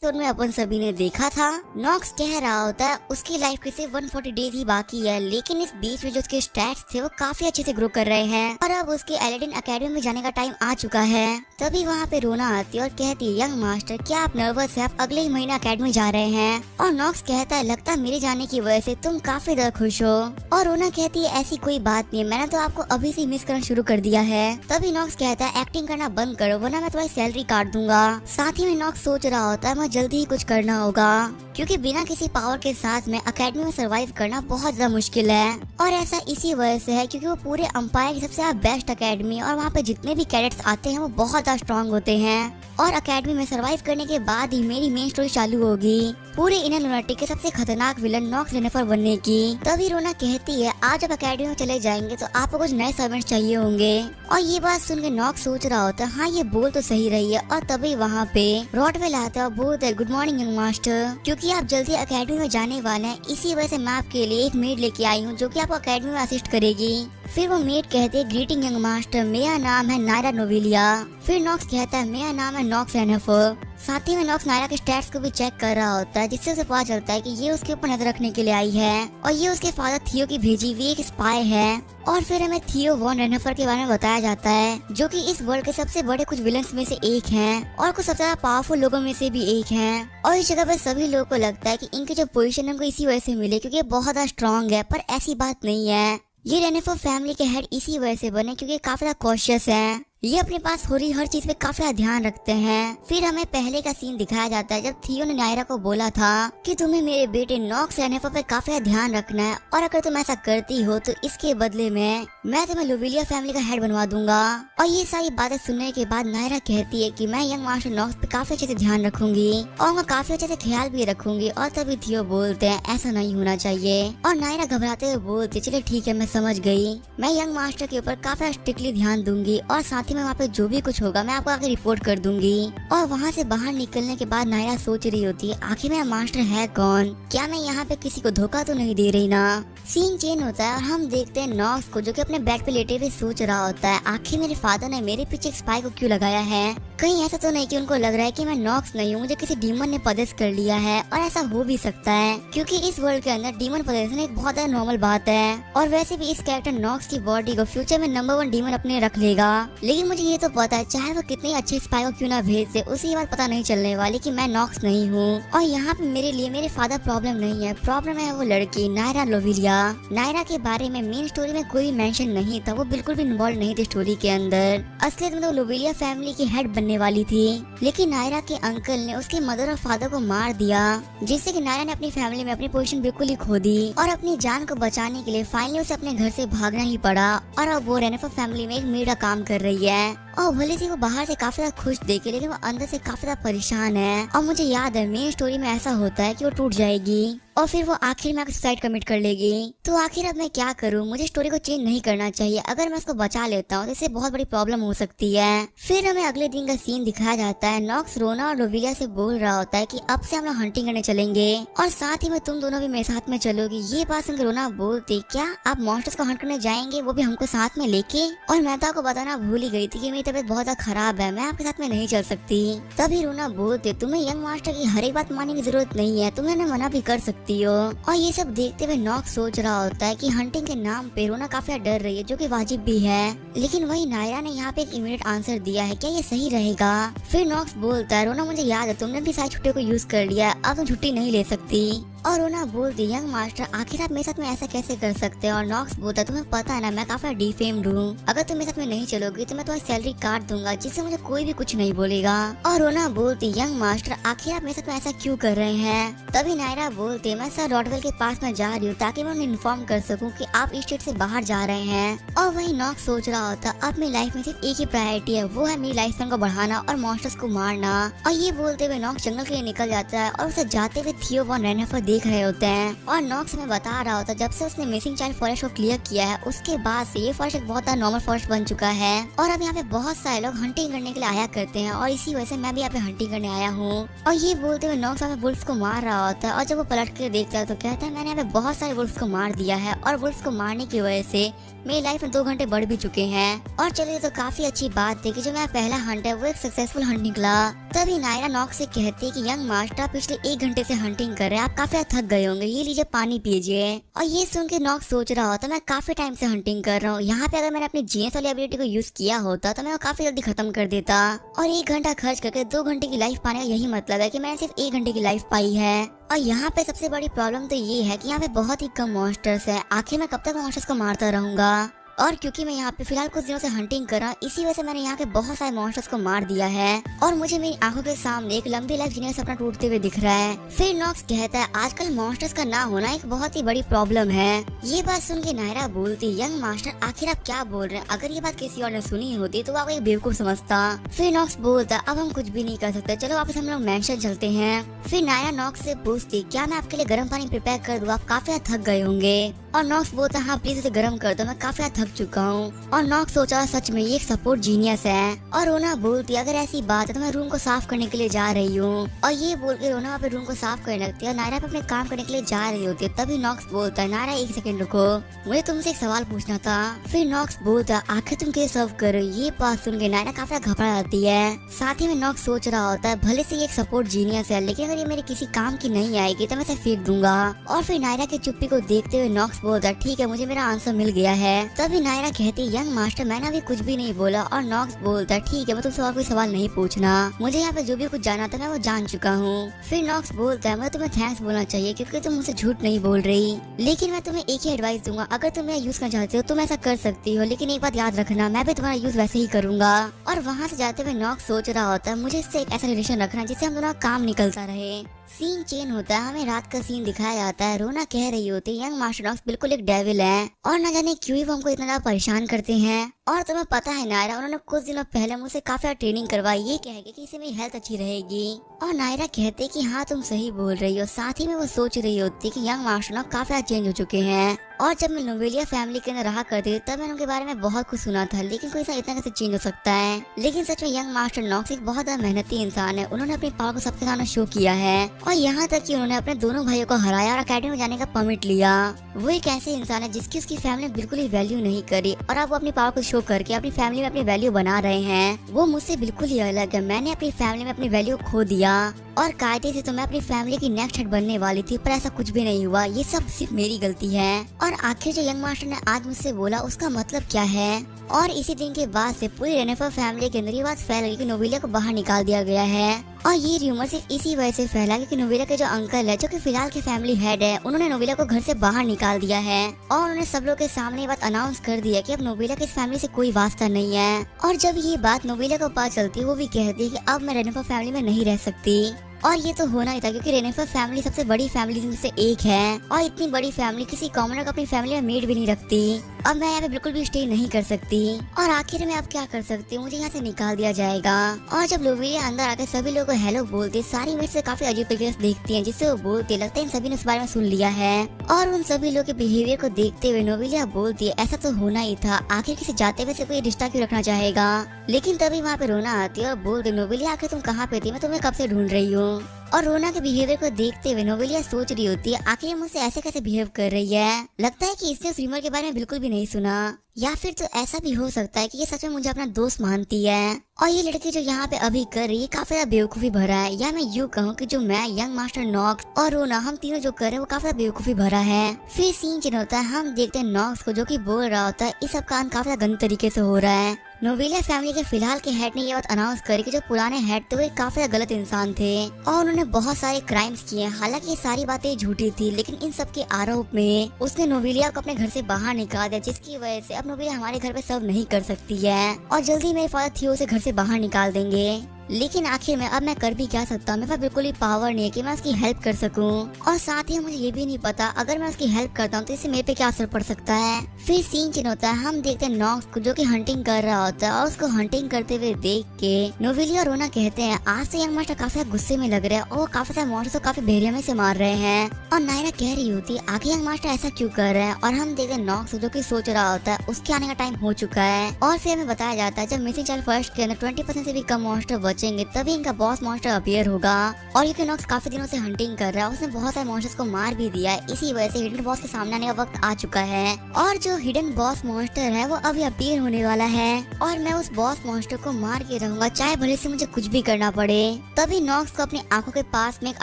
Episode में अपन सभी ने देखा था नॉक्स कह रहा होता है उसकी लाइफ के सिर्फ 140 डेज ही बाकी है, लेकिन इस बीच में जो उसके स्टैट्स थे वो काफी अच्छे से ग्रो कर रहे हैं और अब उसके एलेडिन एकेडमी में जाने का टाइम आ चुका है। तभी वहाँ पे रोना आती है और कहती है, यंग मास्टर क्या आप नर्वस है? आप अगले ही महीने एकेडमी जा रहे हैं। और नॉक्स कहता है, लगता है मेरे जाने की वजह से तुम काफी ज्यादा खुश हो। और रोना कहती है, ऐसी कोई बात नहीं है, मैंने तो आपको अभी से मिस करना शुरू कर दिया है। तभी नॉक्स कहता है, एक्टिंग करना बंद करो वरना मैं तुम्हारी सैलरी काट दूंगा। साथ ही में नॉक्स सोच रहा होता है जल्दी ही कुछ करना होगा, क्योंकि बिना किसी पावर के साथ में एकेडमी में सरवाइव करना बहुत ज्यादा मुश्किल है। और ऐसा इसी वजह से है क्योंकि वो पूरे अंपायर की सबसे बेस्ट एकेडमी और वहाँ पे जितने भी कैडेट्स आते हैं वो बहुत ज्यादा स्ट्रॉन्ग होते हैं। और एकेडमी में सरवाइव करने के बाद ही मेरी मेन स्टोरी चालू होगी, पूरे इनर लुनाटिक के सबसे खतरनाक विलन नॉक्स रेनेफर बनने की। तभी रोना कहती है, आज जब एकेडमी में चले जाएंगे तो आपको कुछ नए सर्वेंट्स चाहिए होंगे। और ये बात सुन के नॉक्स सोच रहा होता है, हाँ ये बोल तो सही रही है। और तभी वहाँ पे रॉडवेल आता है और बोलता है, गुड मॉर्निंग यंग मास्टर, क्योंकि आप जल्दी एकेडमी में जाने वाले हैं इसी वजह से मैं आपके लिए एक मेड लेके आई हूँ जो कि आपको एकेडमी में असिस्ट करेगी। फिर वो मेड कहते हैं, ग्रीटिंग यंग मास्टर, मेरा नाम है नायरा नोवेलिया। फिर नॉक्स कहता है, मेरा नाम है नॉक्स रेनेफर। साथ ही में नॉक्स नायरा के स्टैट्स को भी चेक कर रहा होता है, जिससे उसे पता चलता है कि ये उसके ऊपर नजर रखने के लिए आई है और ये उसके फादर थियो की भेजी हुई एक स्पाई है। और फिर हमें थियो वॉन रेनेफर के बारे में बताया जाता है, जो कि इस वर्ल्ड के सबसे बड़े कुछ विलन्स में से एक हैं और कुछ सबसे ज्यादा पावरफुल लोगों में से भी एक हैं। और इस जगह पर सभी लोगों को लगता है कि इनकी जो पोजीशन है उनको इसी वजह से मिले क्योंकि ये बहुत ज्यादा स्ट्रॉन्ग है, पर ऐसी बात नहीं है। ये रेनेफर फैमिली के हेड इसी वजह से बने क्योंकि काफी ज्यादा कॉशियस है, ये अपने पास हो रही हर चीज पे काफी ध्यान रखते हैं। फिर हमें पहले का सीन दिखाया जाता है जब थियो ने नायरा को बोला था कि तुम्हें मेरे बेटे नॉक्स रेनेफर पे काफी ध्यान रखना है और अगर तुम ऐसा करती हो तो इसके बदले में मैं तुम्हें लोवेलिया फैमिली का हेड बनवा दूंगा। और ये सारी बातें सुनने के बाद नायरा कहती है कि मैं यंग मास्टर नॉक्स पे काफी अच्छे से ध्यान रखूंगी और उनका काफी अच्छे से ख्याल भी रखूंगी। और तभी थियो बोलते हैं, ऐसा नहीं होना चाहिए। और नायरा घबराते हुए बोलती, चलिए ठीक है मैं समझ गई, मैं यंग मास्टर के ऊपर काफी स्ट्रिक्टली ध्यान दूंगी और साथ ही में वहाँ पे जो भी कुछ होगा मैं आपको आके रिपोर्ट कर दूंगी। और वहाँ से बाहर निकलने के बाद नायरा सोच रही होती है, आखिर मेरा मास्टर है कौन? क्या मैं यहाँ पे किसी को धोखा तो नहीं दे रही ना? सीन चेंज होता है और हम देखते हैं नॉक्स को जो कि अपने बेड पे लेटे हुए सोच रहा होता है, आखिर मेरे फादर ने मेरे पीछे एक स्पाई को क्यों लगाया है? कहीं ऐसा तो नहीं कि उनको लग रहा है कि मैं नॉक्स नहीं हूँ, मुझे किसी डीमन ने पजेस कर लिया है? और ऐसा हो भी सकता है क्योंकि इस वर्ल्ड के अंदर डीमन पजेशन एक बहुत ज्यादा नॉर्मल बात है। और वैसे भी इस कैरेक्टर नॉक्स की बॉडी को फ्यूचर में नंबर 1 डीमन अपने रख लेगा। लेकिन मुझे ये तो पता है चाहे वो कितने अच्छे स्पाई को क्यों ना भेज दे, उसे ये बात पता नहीं चलने वाली कि मैं नॉक्स नहीं हूँ। और यहाँ पे मेरे लिए मेरे फादर प्रॉब्लम नहीं है, प्रॉब्लम है वो लड़की नायरा लोवेलिया। नायरा के बारे में मेन स्टोरी में कोई मेंशन नहीं था, वो बिल्कुल भी इन्वॉल्व नहीं थी स्टोरी के अंदर। असलियत में तो लोवेलिया फैमिली की हेड बनने वाली थी, लेकिन नायरा के अंकल ने उसके मदर और फादर को मार दिया, जिससे कि नायरा ने अपनी फैमिली में अपनी पोजीशन बिल्कुल ही खो दी। और अपनी जान को बचाने के लिए फाइनली उसे अपने घर से भागना ही पड़ा और अब वो रेनेफर फैमिली में एक मेड का काम कर रही है। और भले से वो बाहर से काफी ज्यादा खुश देखे लेकिन वो अंदर से काफी ज्यादा परेशान है। और मुझे याद है मेन स्टोरी में ऐसा होता है कि वो टूट जाएगी और फिर वो आखिर में सुसाइड कमिट कर लेगी। तो आखिर अब मैं क्या करूं? मुझे स्टोरी को चेंज नहीं करना चाहिए। अगर मैं उसको बचा लेता हूं तो इससे बहुत बड़ी प्रॉब्लम हो सकती है। फिर हमें अगले दिन का सीन दिखाया जाता है, नॉक्स रोना और लोवेलिया से बोल रहा होता है कि अब से हम लोग हंटिंग करने चलेंगे और साथ ही में तुम दोनों भी मेरे साथ में चलोगी। ये बात सुनकर रोना बोलती, क्या आप मॉन्स्टर्स को हंट करने जाएंगे, वो भी हमको साथ में लेके? और मैं तो आपको बताना भूल ही गई थी कि मेरी तबीयत बहुत ज्यादा खराब है, मैं आपके साथ में नहीं चल सकती। तभी रोना बोलते, तुम्हें यंग मास्टर की हर एक बात मानने की जरूरत नहीं है, तुम्हें मना भी कर सकती हो। और ये सब देखते हुए नॉक्स सोच रहा होता है कि हंटिंग के नाम पे रोना काफी डर रही है, जो कि वाजिब भी है। लेकिन वही नायरा ने यहाँ पे एक इमीडिएट आंसर दिया है, क्या ये सही रहेगा? फिर नॉक्स बोलता है, रोना मुझे याद है तुमने भी सारी छुट्टियों को यूज कर लिया, अब तुम छुट्टी नहीं ले सकती। और रोना बोलती, यंग मास्टर आखिर आप मेरे साथ में ऐसा कैसे कर सकते हैं? और नॉक्स बोलता, तुम्हें पता है ना मैं काफी डिफेम्ड हूँ, अगर तुम मेरे साथ में नहीं चलोगी तो मैं तुम्हारी सैलरी काट दूंगा, जिससे मुझे कोई भी कुछ नहीं बोलेगा। और रोना बोलती, यंग मास्टर आखिर आप मेरे साथ में ऐसा क्यों कर रहे हैं? तभी नायरा बोलती, मैं सर रॉडवेल के पास में जा रही हूँ ताकि मैं उन्हें इन्फॉर्म कर सकूँ कि आप इस स्टेट से बाहर जा रहे हैं। और वही नॉक्स सोच रहा होता, अब मेरी लाइफ में सिर्फ एक ही प्रायोरिटी है, वो है मेरी लाइफ स्पैन को बढ़ाना और मॉन्स्टर्स को मारना। और ये बोलते हुए नॉक्स जंगल के लिए निकल जाता है और उसे जाते हुए थियो वॉन रेनेफर देख रहे होते हैं और नॉक्स हमें बता रहा होता है जब से उसने मिसिंग चाइल्ड फॉरेस्ट को क्लियर किया है उसके बाद से ये फॉरेस्ट एक बहुत नॉर्मल फॉरेस्ट बन चुका है और अब यहाँ पे बहुत सारे लोग हंटिंग करने के लिए आया करते हैं और इसी वजह से मैं भी यहाँ पे हंटिंग करने आया हूँ। और ये बोलते हुए नॉक्स यहाँ पे वुल्फ को मार रहा होता है और जब वो पलट के देखता है तो कहता है मैंने यहाँ पे बहुत सारे वुल्फ को मार दिया है और वुल्फ को मारने की वजह से मेरी लाइफ में 2 घंटे बढ़ भी चुके हैं। और चलिए तो काफी अच्छी बात थी कि जो मेरा पहला हंट है वो एक सक्सेसफुल हंट निकला। तभी नायरा नॉक्स से कहती है कि यंग मास्टर पिछले 1 घंटे से हंटिंग कर रहे हैं, आप काफी थक गए होंगे, ये लीजिए पानी पीजिए। और ये सुन के नॉक्स सोच रहा होता मैं काफी टाइम से हंटिंग कर रहा हूँ, यहाँ पे अगर मैंने अपनी जीएस वाली एबिलिटी को यूज किया होता तो मैं वो काफी जल्दी खत्म कर देता। और 1 घंटा खर्च करके 2 घंटे की लाइफ पाने का यही मतलब है कि मैंने सिर्फ 1 घंटे की लाइफ पाई है। और यहाँ पे सबसे बड़ी प्रॉब्लम तो ये है कि यहाँ पे बहुत ही कम मॉन्स्टर्स है, आखिर मैं कब तक मॉन्स्टर्स को मारता रहूंगा। और क्योंकि मैं यहाँ पे फिलहाल कुछ दिनों से हंटिंग कर रहा हूँ इसी वजह से मैंने यहाँ पे बहुत सारे मॉन्स्टर्स को मार दिया है और मुझे मेरी आंखों के सामने एक लंबी लाइफ जीने का सपना टूटते हुए दिख रहा है। फिर नॉक्स कहता है आजकल मॉन्स्टर्स का ना होना एक बहुत ही बड़ी प्रॉब्लम है। ये बात सुन के नायरा बोलती यंग मास्टर आखिर आप क्या बोल रहे हैं, अगर ये बात किसी और ने सुनी होती तो आपको एक बेवकूफ समझता। फिर नॉक्स बोलता अब हम कुछ भी नहीं कर सकते, चलो वापस हम लोग मैंशन चलते हैं। फिर नायरा नॉक्स से पूछती क्या मैं आपके लिए गर्म पानी प्रिपेयर कर दूं, आप काफी थक गए होंगे। और नॉक्स बोलता हाँ प्लीज इसे गर्म कर दो, मैं काफी थक चुका हूँ। और नॉक्स सोचा सच में ये एक सपोर्ट जीनियस है। और रोना बोलती अगर ऐसी बात है तो मैं रूम को साफ करने के लिए जा रही हूँ। और ये बोल के रोना वहाँ पे रूम को साफ करने लगती है और नायरा पे अपने काम करने के लिए जा रही होती है। तभी नॉक्स बोलता है नायरा 1 सेकंड रुको, मुझे तुमसे एक सवाल पूछना था। फिर नॉक्स बोलता है आखिर तुम कैसे सर्व कर रहे हो। ये बात सुन के नायरा काफी घबरा जाती है। साथ ही में नॉक्स सोच रहा होता है भले से ये एक सपोर्ट जीनियस है लेकिन अगर ये मेरे किसी काम की नहीं आएगी तो मैं इसे फेंक दूंगा। और फिर नायरा की चुप्पी को देखते हुए नॉक्स बोलता है ठीक है मुझे मेरा आंसर मिल गया है। तभी नायरा कहती यंग मास्टर मैंने अभी कुछ भी नहीं बोला। और नॉक्स बोलता है ठीक है मैं तुमसे और कोई सवाल नहीं पूछना, मुझे यहाँ पे जो भी कुछ जाना था मैं वो जान चुका हूँ। फिर नॉक्स बोलता है मुझे तुम्हें थैंक्स बोलना चाहिए क्योंकि तुम मुझसे झूठ नहीं बोल रही, लेकिन मैं तुम्हें एक ही एडवाइस दूंगा, अगर तुम मेरा यूज करना चाहते हो तुम ऐसा कर सकती हो, लेकिन एक बात याद रखना मैं भी तुम्हारा यूज वैसे ही करूंगा। और वहाँ से जाते हुए नॉक्स सोच रहा होता है मुझे इससे एक ऐसा रिलेशन रखना जिससे हम दोनों का काम निकलता रहे। सीन चेंज होता है, हमें रात का सीन दिखाया जाता है। रोना कह रही होती है यंग मास्टर नॉक्स बिल्कुल एक डेविल है और न जाने क्यों ही वो हमको इतना ज्यादा परेशान करते हैं। और तुम्हें पता है नायरा उन्होंने कुछ दिनों पहले मुझसे काफी ट्रेनिंग करवाई ये कह के कि इससे मेरी हेल्थ अच्छी रहेगी। और नायरा कहते कि हाँ तुम सही बोल रही हो। साथ ही में वो सोच रही होती कि यंग मास्टर नॉक्स काफी चेंज हो चुके हैं। और जब मैं नोवेलिया फैमिली के अंदर रहा करती थी तब मैंने उनके बारे में बहुत कुछ सुना था, लेकिन कोई इतना कैसे चेंज हो सकता है। लेकिन सच में यंग मास्टर नॉक्स एक बहुत ज्यादा मेहनती इंसान है, उन्होंने अपनी पावर को सबके सामने शो किया है और यहाँ तक कि उन्होंने अपने दोनों भाइयों को हराया और अकेडमी में जाने का परमिट लिया। वो एक ऐसे इंसान है जिसकी उसकी फैमिली ने बिल्कुल ही वैल्यू नहीं करी और अब वो अपनी पावर को शो करके अपनी फैमिली में अपनी वैल्यू बना रहे हैं। वो मुझसे बिल्कुल ही अलग है, मैंने अपनी फैमिली में अपनी वैल्यू खो दिया और कायदे से तो मैं अपनी फैमिली की नेक्स्ट हेड बनने वाली थी, पर ऐसा कुछ भी नहीं हुआ, ये सब सिर्फ मेरी गलती है। और आखिर जो यंग मास्टर ने आज मुझसे बोला उसका मतलब क्या है। और इसी दिन के बाद से पूरी रेनेफर फैमिली के अंदर ये बात फैल गई कि नोवेलिया को बाहर निकाल दिया गया है। और ये र्यूमर सिर्फ इसी वजह से फैला कि नोवेलिया के जो अंकल है जो कि फिलहाल के फैमिली हेड है उन्होंने नोवेलिया को घर से बाहर निकाल दिया है और उन्होंने सब लोग के सामने ये बात अनाउंस कर दिया कि अब नोवेलिया की फैमिली से कोई वास्ता नहीं है। और जब ये बात नोवेलिया को पता चलती है वो भी कहती है कि अब मैं रेनेफर फैमिली में नहीं रह सकती। और ये तो होना ही था क्योंकि रेनेफर फैमिली सबसे बड़ी फैमिली में से एक है और इतनी बड़ी फैमिली किसी कॉमनर को अपनी फैमिली में मेड भी नहीं रखती। अब मैं यहाँ पे बिल्कुल भी स्टे नहीं कर सकती और आखिर में अब क्या कर सकती हूँ, मुझे यहाँ से निकाल दिया जाएगा। और जब नोवेलिया अंदर आकर सभी लोगों को हेलो बोलती सारी मेट से काफी अजीब तरीके से देखती है जिससे वो बोलती लगता है इन सभी ने उस बारे में सुन लिया है। और उन सभी लोगों के बिहेवियर को देखते हुए नोवेलिया बोलती है ऐसा तो होना ही था, आखिर किसी जाते हुए से कोई रिश्ता क्यों रखना चाहेगा। लेकिन तभी वहाँ पे रोना आती है और बोलती नोवेलिया आखिर तुम कहाँ पे थी, मैं तुम्हें कब से ढूंढ रही हूँ। और रोना के बिहेवियर को देखते हुए नोवेलिया सोच रही होती है आखिर मुझसे ऐसे कैसे बिहेव कर रही है, लगता है कि इसने उस र्यूमर के बारे में बिल्कुल भी नहीं सुना, या फिर तो ऐसा भी हो सकता है कि ये सच में मुझे अपना दोस्त मानती है और ये लड़की जो यहाँ पे अभी कर रही है काफी ज्यादा बेवकूफी भरा है। या मैं यूँ कहूँ कि जो मैं यंग मास्टर नॉक्स और रोना हम तीनों जो कर रहे हैं वो काफी ज्यादा बेवकूफी भरा है। फिर सीन चेंज होता है, हम देखते हैं नॉक्स को जो कि बोल रहा होता है इस सब का अंत काफी गंदे तरीके से हो रहा है। नोवेलिया फैमिली के फिलहाल के हेड ने ये बात अनाउंस करी कि जो पुराने हेड थे वो काफी गलत इंसान थे और उन्होंने बहुत सारे क्राइम्स किए। हालांकि ये सारी बातें झूठी थी लेकिन इन सब के आरोप में उसने नोवेलिया को अपने घर से बाहर निकाल दिया, जिसकी वजह से अब नोवेलिया हमारे घर पे सर्व नहीं कर सकती है और जल्दी मेरे फादर थियो उसे घर से बाहर निकाल देंगे। लेकिन आखिर में अब मैं कर भी क्या सकता हूँ, मेरे पास बिल्कुल ही पावर नहीं है कि मैं उसकी हेल्प कर सकूँ। और साथ ही मुझे ये भी नहीं पता अगर मैं उसकी हेल्प करता हूँ तो इससे मेरे पे क्या असर पड़ सकता है। फिर सीन चेंज होता है, हम देखते हैं नॉक्स को जो कि हंटिंग कर रहा होता है और उसको हंटिंग करते हुए देख के नोवेलिया और रोना कहते हैं आज तो यंग मास्टर काफी गुस्से में लग रहा है और वो काफी सारे मॉन्स्टर को काफी बेरहमी से मार रहे हैं। और नायरा कह रही होती है आखिर यंग मास्टर ऐसा क्यों कर रहे हैं। और हम देखते हैं नॉक्स जो कि सोच रहा होता है उसके आने का टाइम हो चुका है। और फिर हमें बताया जाता है जब मिसिंग चाइल्ड फर्स्ट के अंदर 20% से भी कम मॉन्स्टर बचेंगे तभी इनका बॉस मॉन्स्टर अपीयर होगा। और ये नॉक्स काफी दिनों से हंटिंग कर रहा है, उसने बहुत सारे मॉन्स्टर्स को मार भी दिया है, इसी वजह से हिडन बॉस के सामने आने का वक्त आ चुका है। और जो हिडन बॉस मॉन्स्टर है वो अभी अपीयर होने वाला है और मैं उस बॉस मॉन्स्टर को मार के रहूंगा चाहे भले से मुझे कुछ भी करना पड़े। तभी नॉक्स को अपनी आंखों के पास में एक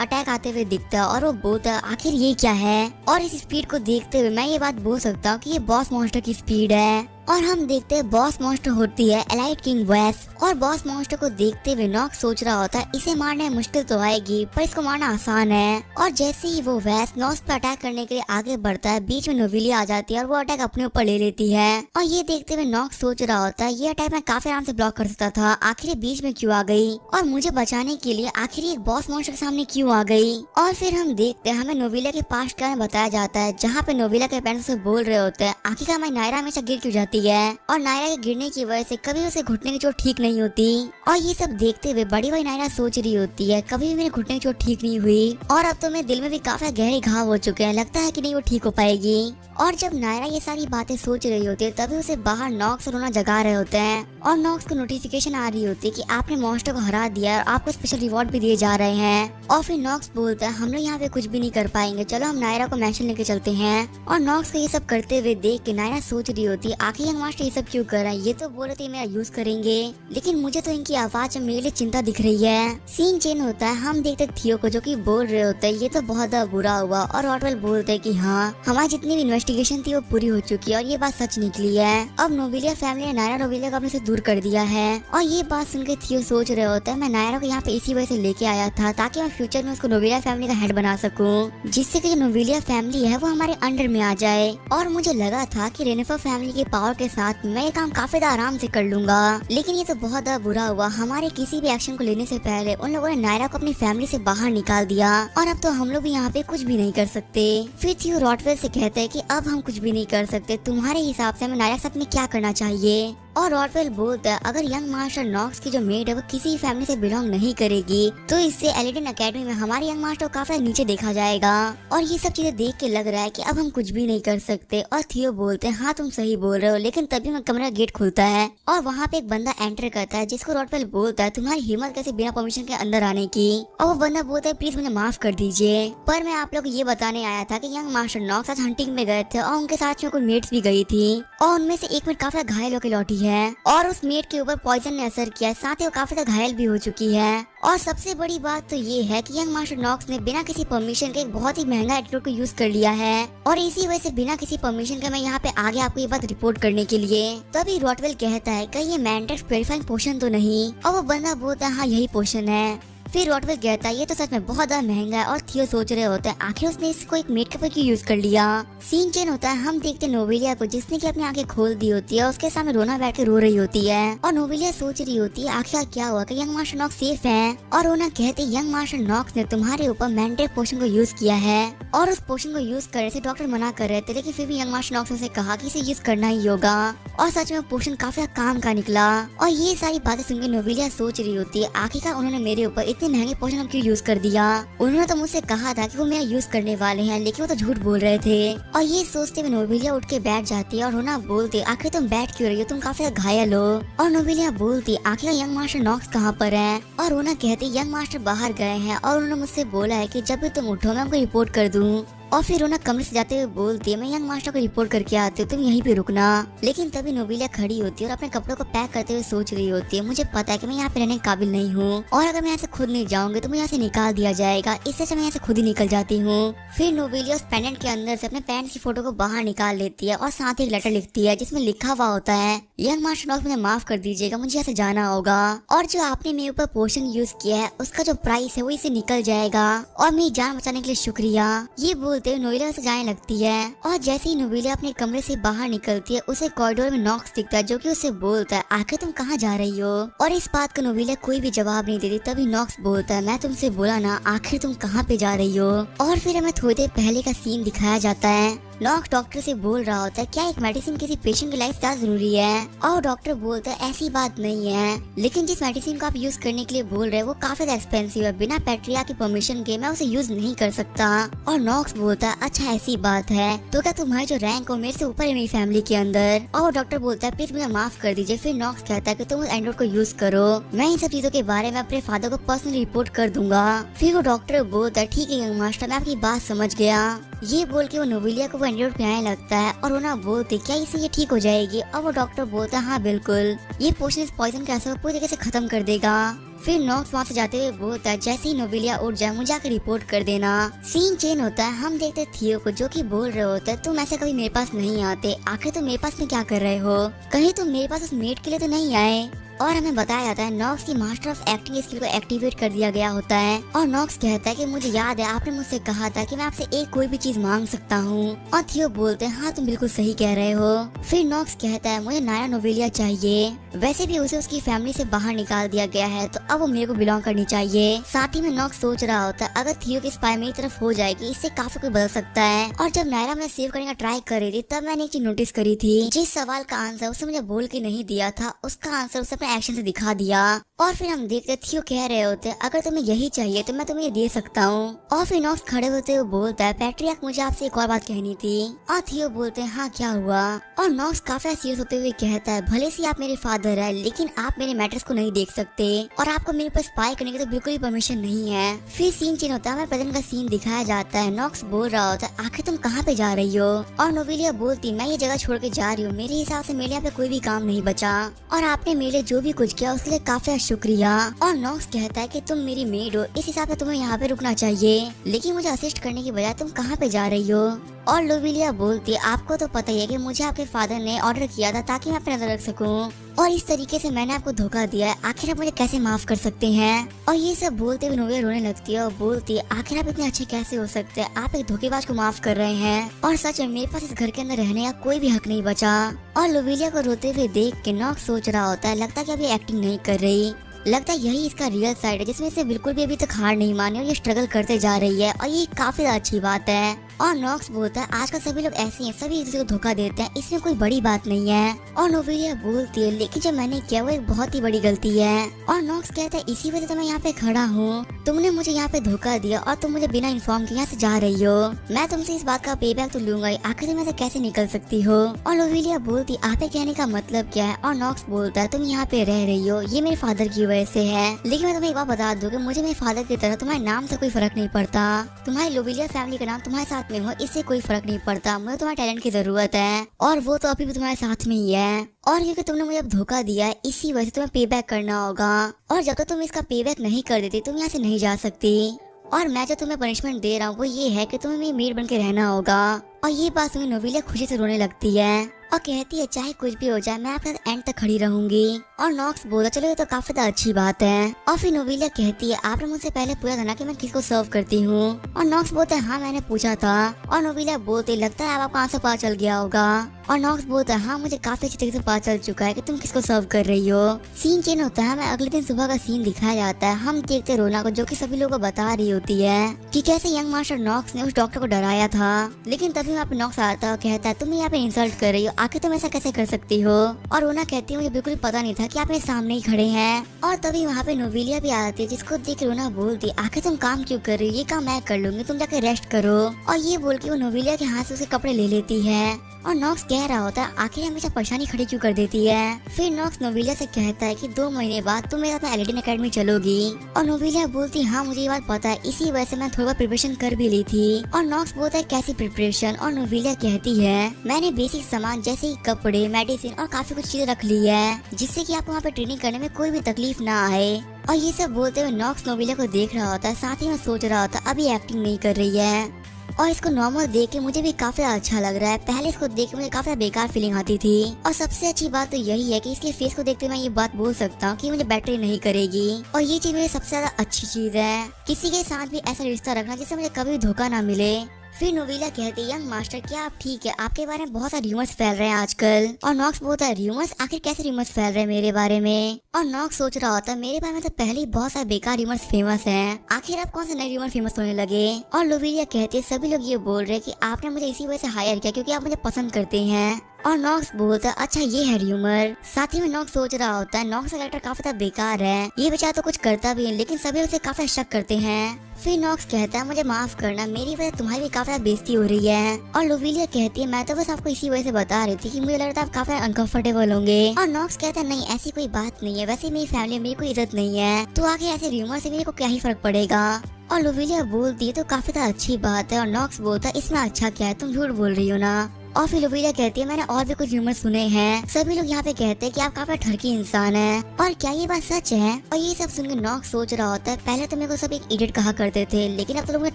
अटैक आते हुए दिखता है और वो बोलता है आखिर ये क्या है। और इस स्पीड को देखते हुए मैं ये बात बोल सकता हूँ कि ये बॉस मॉन्स्टर की स्पीड है। और हम देखते हैं बॉस मॉन्स्टर होती है एलाइट किंग वेस। और बॉस मॉन्स्टर को देखते हुए नॉक्स सोच रहा होता है इसे मारने में मुश्किल तो आएगी पर इसको मारना आसान है। और जैसे ही वो वेस नॉक्स पर अटैक करने के लिए आगे बढ़ता है बीच में नोवेलिया आ जाती है और वो अटैक अपने ऊपर ले लेती है। और ये देखते हुए नॉक्स सोच रहा होता है ये अटैक मैं काफी आराम से ब्लॉक कर सकता था, आखिर बीच में क्यों आ गई और मुझे बचाने के लिए आखिर एक बॉस मॉन्स्टर के सामने क्यों आ गई। और फिर हम देखते हैं हमें नोवेलिया के पास का बताया जाता है जहाँ पे नोवेलिया के पेरेंट्स से बोल रहे होते हैं आखिर हमारी नायरा हमेशा गिर क्यों जाती है और नायरा के गिरने की वजह से कभी उसे घुटने की चोट ठीक नहीं होती। और ये सब देखते हुए बड़ी भाई नायरा सोच रही होती है कभी भी मेरे घुटने की चोट ठीक नहीं हुई और अब तो मेरे दिल में भी काफी गहरे घाव हो चुके हैं, लगता है कि नहीं वो ठीक हो पाएगी। और जब नायरा ये सारी बातें सोच रही होती है तभी उसे बाहर नॉक्स और रोना जगा रहे होते हैं और नॉक्स को नोटिफिकेशन आ रही होती है कि आपने मॉन्स्टर को हरा दिया और आपको स्पेशल रिवॉर्ड भी दिए जा रहे हैं। और फिर नॉक्स बोलता है हम लोग यहाँ पे कुछ भी नहीं कर पाएंगे, चलो हम नायरा को मैंशन लेके चलते हैं। और नॉक्स को ये सब करते हुए देख के नायरा सोच रही होती है आखिर यंग मास्टर ये सब क्यों कर रहा है, ये तो बोल रहे थे मेरा यूज करेंगे लेकिन मुझे तो इनकी आवाज में मेरे लिए चिंता दिख रही है। सीन चेंज होता है, हम देखते थियो को जो कि बोल रहे होते हैं ये तो बहुत बुरा हुआ और ऑटवेल बोलते हैं कि हाँ हमारी जितनी भी इन्वेस्टिगेशन थी वो पूरी हो चुकी है और ये बात सच निकली है। अब नोवेलिया फैमिली ने नायरा नोवेलिया को अपने से दूर कर दिया है। और ये बात सुनकर थियो सोच रहे होते हैं मैं नायरा को यहाँ पे इसी वजह से लेके आया था ताकि मैं फ्यूचर में उसको नोवेलिया फैमिली का हेड बना सकूं, जिससे कि जो नोवेलिया फैमिली है वो हमारे अंडर में आ जाए। और मुझे लगा था कि रेनेफर फैमिली के पावर के साथ मैं ये काम काफी आराम से कर लूंगा, लेकिन ये तो बहुत बुरा हुआ। हमारे किसी भी एक्शन को लेने से पहले उन लोगों ने नायरा को अपनी फैमिली से बाहर निकाल दिया और अब तो हम लोग भी यहाँ पे कुछ भी नहीं कर सकते। फिर थियो रॉटवेल से कहते हैं कि अब हम कुछ भी नहीं कर सकते, तुम्हारे हिसाब से हमें नायरा के साथ में क्या करना चाहिए। और रॉटवेल बोलता है अगर यंग मास्टर नॉक्स की जो मेड है वो किसी फैमिली से बिलोंग नहीं करेगी तो इससे एलिडन एकेडमी में हमारे यंग मास्टर को काफी नीचे देखा जाएगा। और ये सब चीजें देख के लग रहा है कि अब हम कुछ भी नहीं कर सकते। और थियो बोलते हैं हाँ तुम सही बोल रहे हो, लेकिन तभी मैं कमरा गेट खुलता है और वहाँ पे एक बंदा एंटर करता है जिसको रॉटवेल बोलता है तुम्हारी हिम्मत कैसे बिना परमिशन के अंदर आने की। और वो बंदा बोलता है प्लीज मुझे माफ कर दीजिए, पर मैं आप लोग को ये बताने आया था कि यंग मास्टर नॉक्स साथ हंटिंग में गए थे और उनके साथ में कुछ मेट्स भी गई थी और उनमें से एक मेट काफी घायल होकर लौटी है और उस मेट के ऊपर पॉइजन ने असर किया है, साथ ही वो काफी घायल भी हो चुकी है। और सबसे बड़ी बात तो ये है कि यंग मास्टर नॉक्स ने बिना किसी परमिशन के एक बहुत ही महंगा एटीट्यूड को यूज कर लिया है और इसी वजह से बिना किसी परमिशन के मैं यहाँ पे आ गया आपको ये बात रिपोर्ट करने के लिए। तभी रॉटवेल कहता है कहीं ये मैंडेक्स प्यूरिफाइंग पोशन तो नहीं, और वो बंदा बोलता है हाँ यही पोशन है। फिर रॉटवेल कहता है ये तो सच में बहुत ज्यादा महंगा है और थियो सोच रहे होते हैं आखिर उसने इसको एक मेट के ऊपर क्यों यूज कर लिया। सीन चेंज होता है, हम देखते हैं नोवेलिया को जिसने की अपनी आंखें खोल दी होती है, उसके सामने रोना बैठ के रो रही होती है और नोवेलिया सोच रही होती है आखिर क्या हुआ कि यंग मास्टर नॉक्स सेफ है। और रोना कहते यंग मास्टर नॉक्स ने तुम्हारे ऊपर मैंडेट पोशन को यूज किया है और उस पोशन को यूज करने से डॉक्टर मना कर रहे थे, लेकिन फिर भी यंग मास्टर नॉक्स ने कहा कि इसे यूज करना ही होगा और सच में पोशन काफी काम का निकला। और ये सारी बातें सुनकर नोवेलिया सोच रही होती है आखिरकार उन्होंने मेरे ऊपर इतने महंगे पोशन क्यों यूज कर दिया। उन्होंने तो मुझसे कहा था कि वो मेरा यूज करने वाले हैं, लेकिन वो तो झूठ बोल रहे थे। और ये सोचते हुए नोवेलिया उठ के बैठ जाती है और रोना बोलती आखिर तुम बैठ क्यों रही हो, तुम काफी घायल हो। और नोवेलिया बोलती आखिर यंग मास्टर नॉक्स कहाँ पर है। और रोना कहती यंग मास्टर बाहर गए हैं और उन्होंने मुझसे बोला है कि जब भी तुम उठो मैं उनको रिपोर्ट कर दूं। और फिर रोना कमरे से जाते हुए बोलती है मैं यंग मास्टर को रिपोर्ट करके आती हूँ, तुम यहीं पे रुकना। लेकिन तभी नोवेलिया खड़ी होती है और अपने कपड़ों को पैक करते हुए सोच रही होती है मुझे पता है कि मैं यहाँ पे रहने के काबिल नहीं हूँ और अगर मैं यहाँ से खुद नहीं जाऊंगी तो मुझे यहाँ से निकाल दिया जाएगा, इससे अच्छा मैं यहाँ से खुद ही निकल जाती हूँ। फिर नोवेलिया उस पेंडेंट के अंदर से अपने पेरेंट्स की फोटो को बाहर निकाल लेती है और साथ ही एक लेटर लिखती है जिसमें लिखा हुआ होता है यंग मास्टर नॉक्स मुझे माफ कर दीजिएगा, मुझे यहाँ से जाना होगा और जो आपने मेरे ऊपर पोशन यूज किया है उसका जो प्राइस है वो इसे निकल जाएगा और मेरी जान बचाने के लिए शुक्रिया। ये बोल बोलते हुए नोएला से जाने लगती है और जैसे ही नोएला अपने कमरे से बाहर निकलती है उसे कॉरिडोर में नॉक्स दिखता है जो कि उसे बोलता है आखिर तुम कहाँ जा रही हो। और इस बात को नोएला कोई भी जवाब नहीं देती। तभी नॉक्स बोलता है मैं तुमसे बोला ना आखिर तुम कहाँ पे जा रही हो। और फिर हमें थोड़ी देर पहले का सीन दिखाया जाता है। नॉक्स डॉक्टर से बोल रहा होता है क्या एक मेडिसिन किसी पेशेंट की लाइफ ज्यादा जरूरी है। और डॉक्टर बोलता है ऐसी बात नहीं है, लेकिन जिस मेडिसिन को आप यूज करने के लिए बोल रहे हैं वो काफी ज्यादा एक्सपेंसिव है, बिना पैट्रिया की परमिशन के मैं उसे यूज नहीं कर सकता। और नॉक्स बोलता है अच्छा ऐसी बात है तो क्या तुम्हारी जो रैंक हो मेरे से ऊपर है मेरी फैमिली के अंदर। और डॉक्टर बोलता है प्लीज मुझे माफ कर दीजिए। फिर नॉक्स कहता है कि तुम उस एंड्रॉइड को यूज करो, मैं इन सब चीजों के बारे में अपने फादर को पर्सनली रिपोर्ट कर दूंगा। फिर वो डॉक्टर बोलता है ठीक है यंग मास्टर मैं आपकी बात समझ गया। ये बोल के वो नोवेलिया को वो एंड्रॉइड पिलाने लगता है और वो ना बोलती क्या इससे ये ठीक हो जाएगी। और वो डॉक्टर बोलता है हाँ बिल्कुल, ये पोशन इस पॉइजन के असर को पूरी तरीके से खत्म कर देगा। फिर नॉक्स वहाँ से जाते हुए बोलता है जैसे ही नोवेलिया उठ जाए मुझे आकर रिपोर्ट कर देना। सीन चेंज होता है, हम देखते थियो को जो कि बोल रहे होते हैं तुम ऐसे कभी मेरे पास नहीं आते, आखिर तुम मेरे पास में क्या कर रहे हो, कहीं तुम मेरे पास उस मेट के लिए तो नहीं आए। और हमें बताया जाता है नॉक्स की मास्टर ऑफ एक्टिंग स्किल को एक्टिवेट कर दिया गया होता है। और नॉक्स कहता है कि मुझे याद है आपने मुझसे कहा था कि मैं आपसे एक कोई भी चीज मांग सकता हूँ। और थियो बोलते हैं हाँ तुम बिल्कुल सही कह रहे हो। फिर नॉक्स कहता है मुझे नायरा नोवेलिया चाहिए, वैसे भी उसे उसकी फैमिली से बाहर निकाल दिया गया है तो अब वो मेरे को बिलोंग करनी चाहिए। साथ ही में नॉक्स सोच रहा होता है अगर थियो की स्पाई मेरी तरफ हो जाएगी इससे काफी कुछ बदल सकता है। और जब नायरा मैं सेव करने का ट्राई कर रही थी तब मैंने एक चीज नोटिस करी थी, जिस सवाल का आंसर उसने मुझे बोल के नहीं दिया था उसका आंसर उसे अपने एक्शन से दिखा दिया। और फिर हम देखते थियो कह रहे होते अगर तुम्हें यही चाहिए तो मैं तुम्हें ये दे सकता हूँ। और फिर नॉक्स खड़े होते हुए बोलता है पैट्रियाक मुझे आपसे एक और बात कहनी थी। और थियो बोलते हैं हाँ क्या हुआ। और नॉक्स काफी सीरियस होते हुए कहता है भले से आप मेरे फादर है लेकिन आप मेरे मैटर्स को नहीं देख सकते और आपको मेरे पर स्पाई करने की तो बिल्कुल भी परमिशन नहीं है। फिर सीन चेंज होता है, हमें प्रेजेंट का सीन दिखाया जाता है। नॉक्स बोल रहा होता है आखिर तुम कहाँ पे जा रही हो। और नोवेलिया बोलती मैं ये जगह छोड़ के जा रही हूँ, मेरे हिसाब से मेरे यहाँ पे कोई भी काम नहीं बचा और आपने मेरे लिए जो भी कुछ किया उसके लिए काफी शुक्रिया। और नॉक्स कहता है कि तुम मेरी मेड हो इस हिसाब से तुम्हें यहाँ पे रुकना चाहिए, लेकिन मुझे असिस्ट करने की बजाय तुम कहाँ पे जा रही हो। और नोवेलिया बोलती है आपको तो पता ही है कि मुझे आपके फादर ने ऑर्डर किया था ताकि मैं अपने नजर रख सकूं और इस तरीके से मैंने आपको धोखा दिया है, आखिर आप मुझे कैसे माफ कर सकते हैं। और ये सब बोलते हुए नोवेलिया रोने लगती है और बोलती है आखिर आप इतने अच्छे कैसे हो सकते हैं, आप एक धोखेबाज को माफ कर रहे हैं और सच में मेरे पास इस घर के अंदर रहने का कोई भी हक नहीं बचा। और नोवेलिया को रोते हुए देख के नॉक्स सोच रहा होता है लगता है कि अभी एक्टिंग नहीं कर रही, लगता है यही इसका रियल साइड है जिसमें से बिल्कुल भी अभी तक हार नहीं मानी और ये स्ट्रगल करते जा रही है और ये काफी अच्छी बात है। और नॉक्स बोलता है आजकल सभी लोग ऐसे हैं, सभी एक दूसरे को धोखा देते हैं, इसमें कोई बड़ी बात नहीं है। और नोवेलिया बोलती है लेकिन जो मैंने किया वो एक बहुत ही बड़ी गलती है। और नॉक्स कहता है इसी वजह से मैं यहाँ पे खड़ा हूँ, तुमने मुझे यहाँ पे धोखा दिया और तुम मुझे बिना इन्फॉर्म के यहाँ से जा रही हो, मैं तुमसे इस बात का पे बैक तो लूंगा ही, आखिर तुम ऐसे कैसे निकल सकती हो। और नोवेलिया बोलती आपके कहने का मतलब क्या है। और नॉक्स बोलता है तुम यहाँ पे रह रही हो ये मेरे फादर की वजह से है, लेकिन मैं तुम्हें एक बात बता दूं कि मुझे मेरे फादर की तरह तुम्हारे नाम से कोई फर्क नहीं पड़ता, तुम्हारी नोवेलिया फैमिली का नाम तुम्हारे साथ में हो इससे कोई फर्क नहीं पड़ता, मुझे तुम्हारे टैलेंट की जरूरत है और वो तो अभी भी तुम्हारे साथ में ही है। और क्योंकि तुमने मुझे अब धोखा दिया है इसी वजह से तुम्हें पे बैक करना होगा और जब तक तुम इसका पे बैक नहीं कर देती तुम यहाँ से नहीं जा सकती। और मैं जो तुम्हें पनिशमेंट दे रहा हूँ वो ये है कि तुम्हें मेरी मेड बन के रहना होगा। और ये बात सुनी नोवेलिया खुशी से रोने लगती है और कहती है चाहे कुछ भी हो जाए मैं आपके साथ एंड तक खड़ी रहूंगी। और नॉक्स बोला चलो ये तो काफी अच्छी बात है। और फिर नोवेलिया कहती है आपने मुझसे पहले पूछा था ना कि मैं किसको सर्व करती हूँ। और नॉक्स बोलता है हाँ मैंने पूछा था। और नोवेलिया बोलती लगता है आपको आंसर पता चल गया होगा। और नॉक्स बोलता है हाँ मुझे काफी अच्छी तरीके से पता चल चुका है कि तुम किसको सर्व कर रही हो। सीन चेंज होता है, हमें अगले दिन सुबह का सीन दिखाया जाता है। हम देखते रोना को जो कि सभी लोगों को बता रही होती है कि कैसे यंग मास्टर नॉक्स ने उस डॉक्टर को डराया था, लेकिन तभी वहाँ पे नॉक्स आता है और कहता है तुम यहाँ पे इंसल्ट कर रही हो, आखिर तुम ऐसा कैसे कर सकती हो। और रोना कहती है मुझे बिल्कुल पता नहीं था कि आप मेरे सामने ही खड़े हैं। और तभी वहाँ पे नोवेलिया भी आती है जिसको देख रोना बोलती आखिर तुम काम क्यों कर रही हो, ये काम मैं कर लूंगी, तुम जाके रेस्ट करो। और ये बोल के वो नोवेलिया के हाथ से उसके कपड़े ले लेती है। और नॉक्स कह रहा होता है आखिर हमेशा परेशानी खड़ी क्यों कर देती है। फिर नॉक्स नोवेलिया से कहता है कि 2 महीने बाद तुम मेरे साथ एलेडिन एकेडमी चलोगी। और नोवेलिया बोलती हाँ मुझे ये बात पता है, इसी वजह से मैं थोड़ा प्रिपरेशन कर भी ली थी। और नॉक्स बोलता है कैसी प्रिपरेशन। और नोवेलिया कहती है मैंने बेसिक सामान जैसे ही कपड़े मेडिसिन और काफी कुछ चीजें रख ली है जिससे कि आपको वहाँ पे ट्रेनिंग करने में कोई भी तकलीफ ना आए। और ये सब बोलते हुए नॉक्स नोवेलिया को देख रहा होता है, साथ ही में सोच रहा होता है अभी एक्टिंग नहीं कर रही है। और इसको नॉर्मल देख के मुझे भी काफी अच्छा लग रहा है, पहले इसको देख के मुझे काफी बेकार फीलिंग आती थी। और सबसे अच्छी बात तो यही है कि इसके फेस को देखते मैं ये बात बोल सकता हूँ कि मुझे बैटरी नहीं करेगी। और ये चीज मेरी सबसे ज्यादा अच्छी चीज है, किसी के साथ भी ऐसा रिश्ता रखना जिससे मुझे कभी धोखा ना मिले। फिर नोवेलिया कहती है, यंग मास्टर क्या आप ठीक है? आपके बारे में बहुत सारे रूमर्स फैल रहे हैं आजकल। और नॉक्स बोलता है, रूमर्स? आखिर कैसे रूमर्स फैल रहे हैं मेरे बारे में? और नॉक्स सोच रहा होता है, मेरे बारे में तो पहले ही बहुत सारे बेकार रूमर्स फेमस हैं, आखिर अब कौन से नए रूमर फेमस होने लगे? और नोवेलिया कहती है, सभी लोग ये बोल रहे हैं कि आपने मुझे इसी वजह से हायर किया क्योंकि आप मुझे पसंद करते हैं। और नॉक्स बोलता है, अच्छा ये है र्यूमर। साथ ही में नॉक्स सोच रहा होता है, नॉक्स का कैरेक्टर काफी ज्यादा बेकार है, ये बेचारा तो कुछ करता भी है लेकिन सभी उसे काफी शक करते हैं। फिर नॉक्स कहता है, मुझे माफ करना, मेरी वजह तुम्हारी भी काफी बेइज्जती हो रही है। और नोवेलिया कहती है, मैं तो बस आपको इसी वजह से बता रही थी कि मुझे लग रहा था आप काफी अनकंफर्टेबल होंगे। और नॉक्स कहता है, नहीं ऐसी कोई बात नहीं है, वैसे मेरी फैमिली में मेरी कोई इज्जत नहीं है, तो आगे ऐसे र्यूमर से मेरे को क्या ही फर्क पड़ेगा। और नोवेलिया बोलती है, तो काफी ज्यादा अच्छी बात है। और नॉक्स बोलता है, इसमें अच्छा क्या है, तुम झूठ बोल रही हो ना। और फिर नोवेलिया कहती है, मैंने और भी कुछ रूमर सुने हैं, सभी लोग यहाँ पे कहते हैं कि आप काफी ठरकी इंसान हैं। और क्या ये बात सच है? और ये सब सुनकर नॉक्स सोच रहा होता है, पहले तो मेरे को सब एक इडियट कहा करते थे लेकिन अब तो लोग मुझे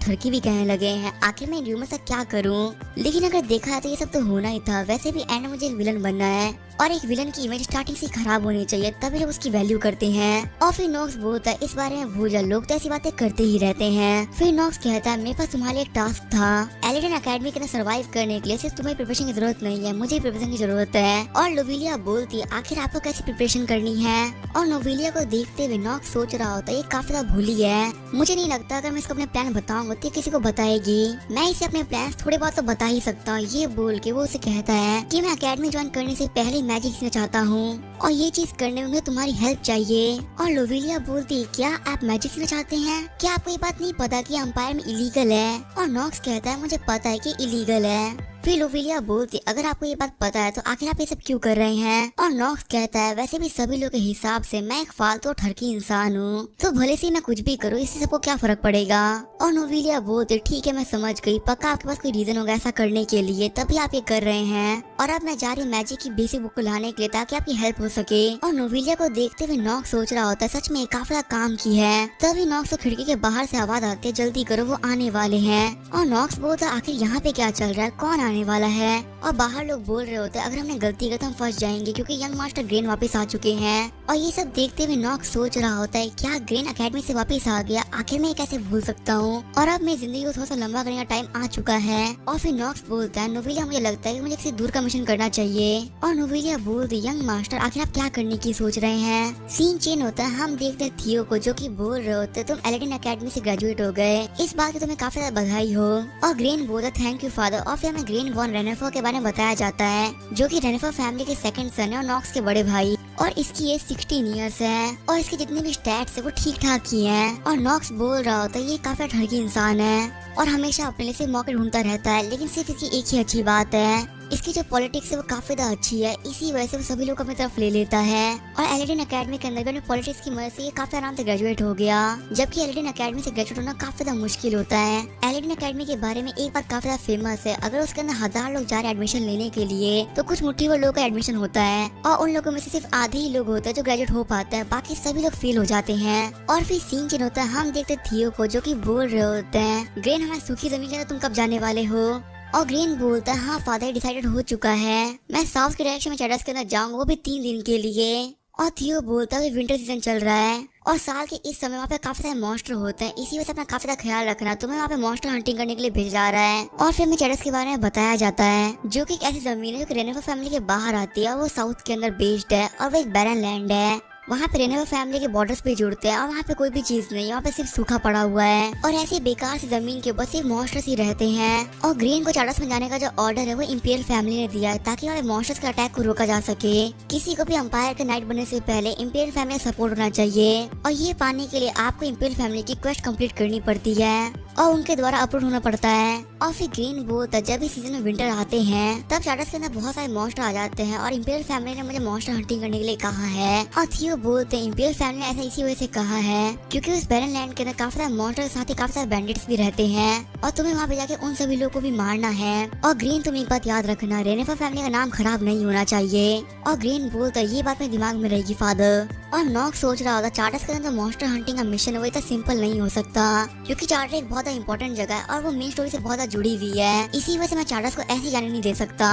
ठरकी भी कहने लगे हैं, आखिर मैं इन रूमर से क्या करूँ? लेकिन अगर देखा है तो ये सब तो होना ही था। वैसे भी एंड में मुझे एक विलन बनना है और एक विलन की इमेज स्टार्टिंग से खराब होनी चाहिए, तभी लोग उसकी वैल्यू करते हैं। और फिर नॉक्स बोलता है, इस बारे में भूल जा, लोग तो ऐसी बातें करते ही रहते हैं। फिर नॉक्स कहता है, मेरे पास तुम्हारे लिए एक टास्क था, एलिडन एकेडमी के अंदर सर्वाइव करने के लिए सिर्फ तुम्हें प्रिपरेशन की जरूरत नहीं है, मुझे प्रिपरेशन की जरूरत है। और नोवेलिया बोलती है, आखिर आपको कैसी प्रिपरेशन करनी है? और नोवेलिया को देखते हुए नॉक्स सोच रहा होता है, ये काफी ज्यादा भूली है, मुझे नहीं लगता अगर मैं इसको अपने प्लान बताऊंगा तो किसी को बताएगी, मैं इसे अपने प्लान थोड़े बहुत तो बता ही सकता हूँ। ये बोल के वो उसे कहता है कि मैं एकेडमी ज्वाइन करने से पहले मैजिक सीखना चाहता हूँ और ये चीज करने में मुझे तुम्हारी हेल्प चाहिए। और नोवेलिया बोलती, क्या आप मैजिक सीखना चाहते हैं? क्या आपको ये बात नहीं पता कि एम्पायर में इलीगल है? और नॉक्स कहता है, मुझे पता है कि इलीगल है। फिर नोवेलिया बोलती, अगर आपको ये बात पता है तो आखिर आप ये सब क्यों कर रहे हैं? और नॉक्स कहता है, वैसे भी सभी लोगों के हिसाब से मैं एक फालतू और ठरकी इंसान हूँ, तो भले से मैं कुछ भी करूँ इससे सबको क्या फर्क पड़ेगा? और नोवेलिया बोलती, ठीक है मैं समझ गई, पक्का आपके पास कोई रीजन होगा ऐसा करने के लिए, तभी आप ये कर रहे हैं। और अब मैं जा रही हूँ मैजिक की बेसिक बुक को लाने के लिए ताकि आपकी हेल्प हो सके। और नोवेलिया को देखते हुए नॉक्स सोच रहा होता है, सच में काफी काम की है। तभी नॉक्स को खिड़की के बाहर से आवाज आती है, जल्दी करो वो आने वाले हैं। और नॉक्स बोलता, आखिर यहाँ पे क्या चल रहा है, कौन आने वाला है? और बाहर लोग बोल रहे होते हैं, अगर हमने गलती की तो हम फंस जाएंगे क्योंकि यंग मास्टर ग्रेन वापस आ चुके हैं। और ये सब देखते हुए नॉक्स सोच रहा होता है, क्या ग्रेन एकेडमी से वापस आ गया? आखिर मैं कैसे भूल सकता हूँ? और अब मेरी जिंदगी को थोड़ा सा लंबा करने का टाइम आ चुका है। और फिर नॉक्स बोलता है, नोवेलिया मुझे लगता है कि मुझे किसी दूर का मिशन करना चाहिए। और नोवेलिया बोलती, यंग मास्टर आखिर आप क्या करने की सोच रहे हैं? सीन चेंज होता है, हम देखते हैं थियो को जो कि बोल रहे होते, तुम एलिडन एकेडमी से ग्रेजुएट हो गए, इस बात की तुम्हें काफी ज्यादा बधाई हो। और ग्रेन बोलता, थैंक यू फादर। और फिर हमें ग्रेन वॉन रेनेफर के बारे में बताया जाता है जो कि रेनेफर फैमिली के सेकंड सन है और नॉक्स के बड़े भाई, और इसकी एज 16 इयर्स है और इसके जितने भी स्टैट्स है वो ठीक ठाक ही हैं। और नॉक्स बोल रहा होता है, ये काफी ठरकी इंसान है और हमेशा अपने लिए सिर्फ मौके ढूंढता रहता है, लेकिन सिर्फ इसकी एक ही अच्छी बात है, इसकी जो पॉलिटिक्स है वो काफी ज्यादा अच्छी है, इसी वजह से वो सभी लोग अपनी तरफ ले लेता है। और एलिडन एकेडमी के अंदर भी अपने पॉलिटिक्स की मदद से ये काफी आराम से ग्रेजुएट हो गया, जबकि एलिडन एकेडमी से ग्रेजुएट होना काफी ज्यादा मुश्किल होता है। एलिडन एकेडमी के बारे में एक बात काफी ज्यादा फेमस है, अगर उसके अंदर 1000 लोग जा रहे हैं एडमिशन लेने के लिए तो कुछ मुट्ठी भर लोगों का एडमिशन होता है और उन लोगों में से सिर्फ आधे ही लोग होते हैं जो ग्रेजुएट हो पाते हैं, बाकी सभी लोग फेल हो जाते हैं। और फिर सीन चेंज होता है, हम देखते थियो को जो कि बोल रहे होते हैं, ग्रेन हमारी सूखी जमीन के अंदर तुम कब जाने वाले हो? और ग्रीन बोलता है, हाँ फादर डिसाइडेड हो चुका है, मैं साउथ के डायरेक्शन में चैडस के अंदर जाऊंगा, वो भी 3 दिन के लिए। और थियो बोलता है विंटर सीजन चल रहा है और साल के इस समय वहाँ पे काफी सारे मॉन्स्टर होते हैं, इसी वजह से अपना काफी ज्यादा ख्याल रखना, तुम्हें वहाँ पे मॉन्स्टर हंटिंग करने के लिए भेजा जा रहा है। और फिर हमें चैडस के बारे में बताया जाता है जो कि एक ऐसी जमीन है जो कि रेनेफर फैमिली के बाहर आती है और वो साउथ के अंदर बेस्ड है और वो एक बैरन लैंड है, वहाँ पे रेनेफर फैमिली के बॉर्डर्स पे जुड़ते हैं और वहाँ पे कोई भी चीज नहीं, वहाँ पे सिर्फ सूखा पड़ा हुआ है और ऐसी बेकार सी जमीन के ऊपर सिर्फ मॉन्स्टर्स ही रहते हैं। और ग्रीन को चैडस में जाने का जो ऑर्डर है वो इंपीरियल फैमिली ने दिया है ताकि वहाँ पे मॉन्स्टर्स के अटैक को रोका जा सके। किसी को भी अंपायर के नाइट बनने से पहले इंपीरियल फैमिली का सपोर्ट होना चाहिए और ये पाने के लिए आपको इंपीरियल फैमिली की क्वेस्ट कंप्लीट करनी पड़ती है और उनके द्वारा अप्रूव होना पड़ता है। और फिर ग्रीन बोलता है, जब इस सीजन में विंटर आते हैं तब चैडस के अंदर बहुत सारे मॉन्स्टर आ जाते हैं और इंपीरियल फैमिली ने मुझे मॉन्स्टर हंटिंग करने के लिए कहा है। और थियो बोलते हैं, इंपीरियल फैमिली ने ऐसा इसी वजह से कहा है क्योंकि उस बैरन लैंड के अंदर काफी सारे मॉन्स्टर के साथ ही काफी सारे बैंडिट्स भी रहते हैं और तुम्हें वहाँ पे जाके उन सभी लोगों को भी मारना है। और ग्रीन तुम एक बात याद रखना, रेनेफर फैमिली का नाम खराब नहीं होना चाहिए। और ग्रीन बोलता है, ये बात मेरे दिमाग में रहेगी फादर। और नॉक्स सोच रहा होता, चार्टर्स के अंदर मॉन्स्टर हंटिंग का मिशन है वो इतना सिंपल नहीं हो सकता क्योंकि चार्टर एक बहुत इंपॉर्टेंट जगह है और वो मेन स्टोरी से बहुत ज्यादा जुड़ी हुई है, इसी वजह से मैं चार्टर्स को ऐसे जाने नहीं दे सकता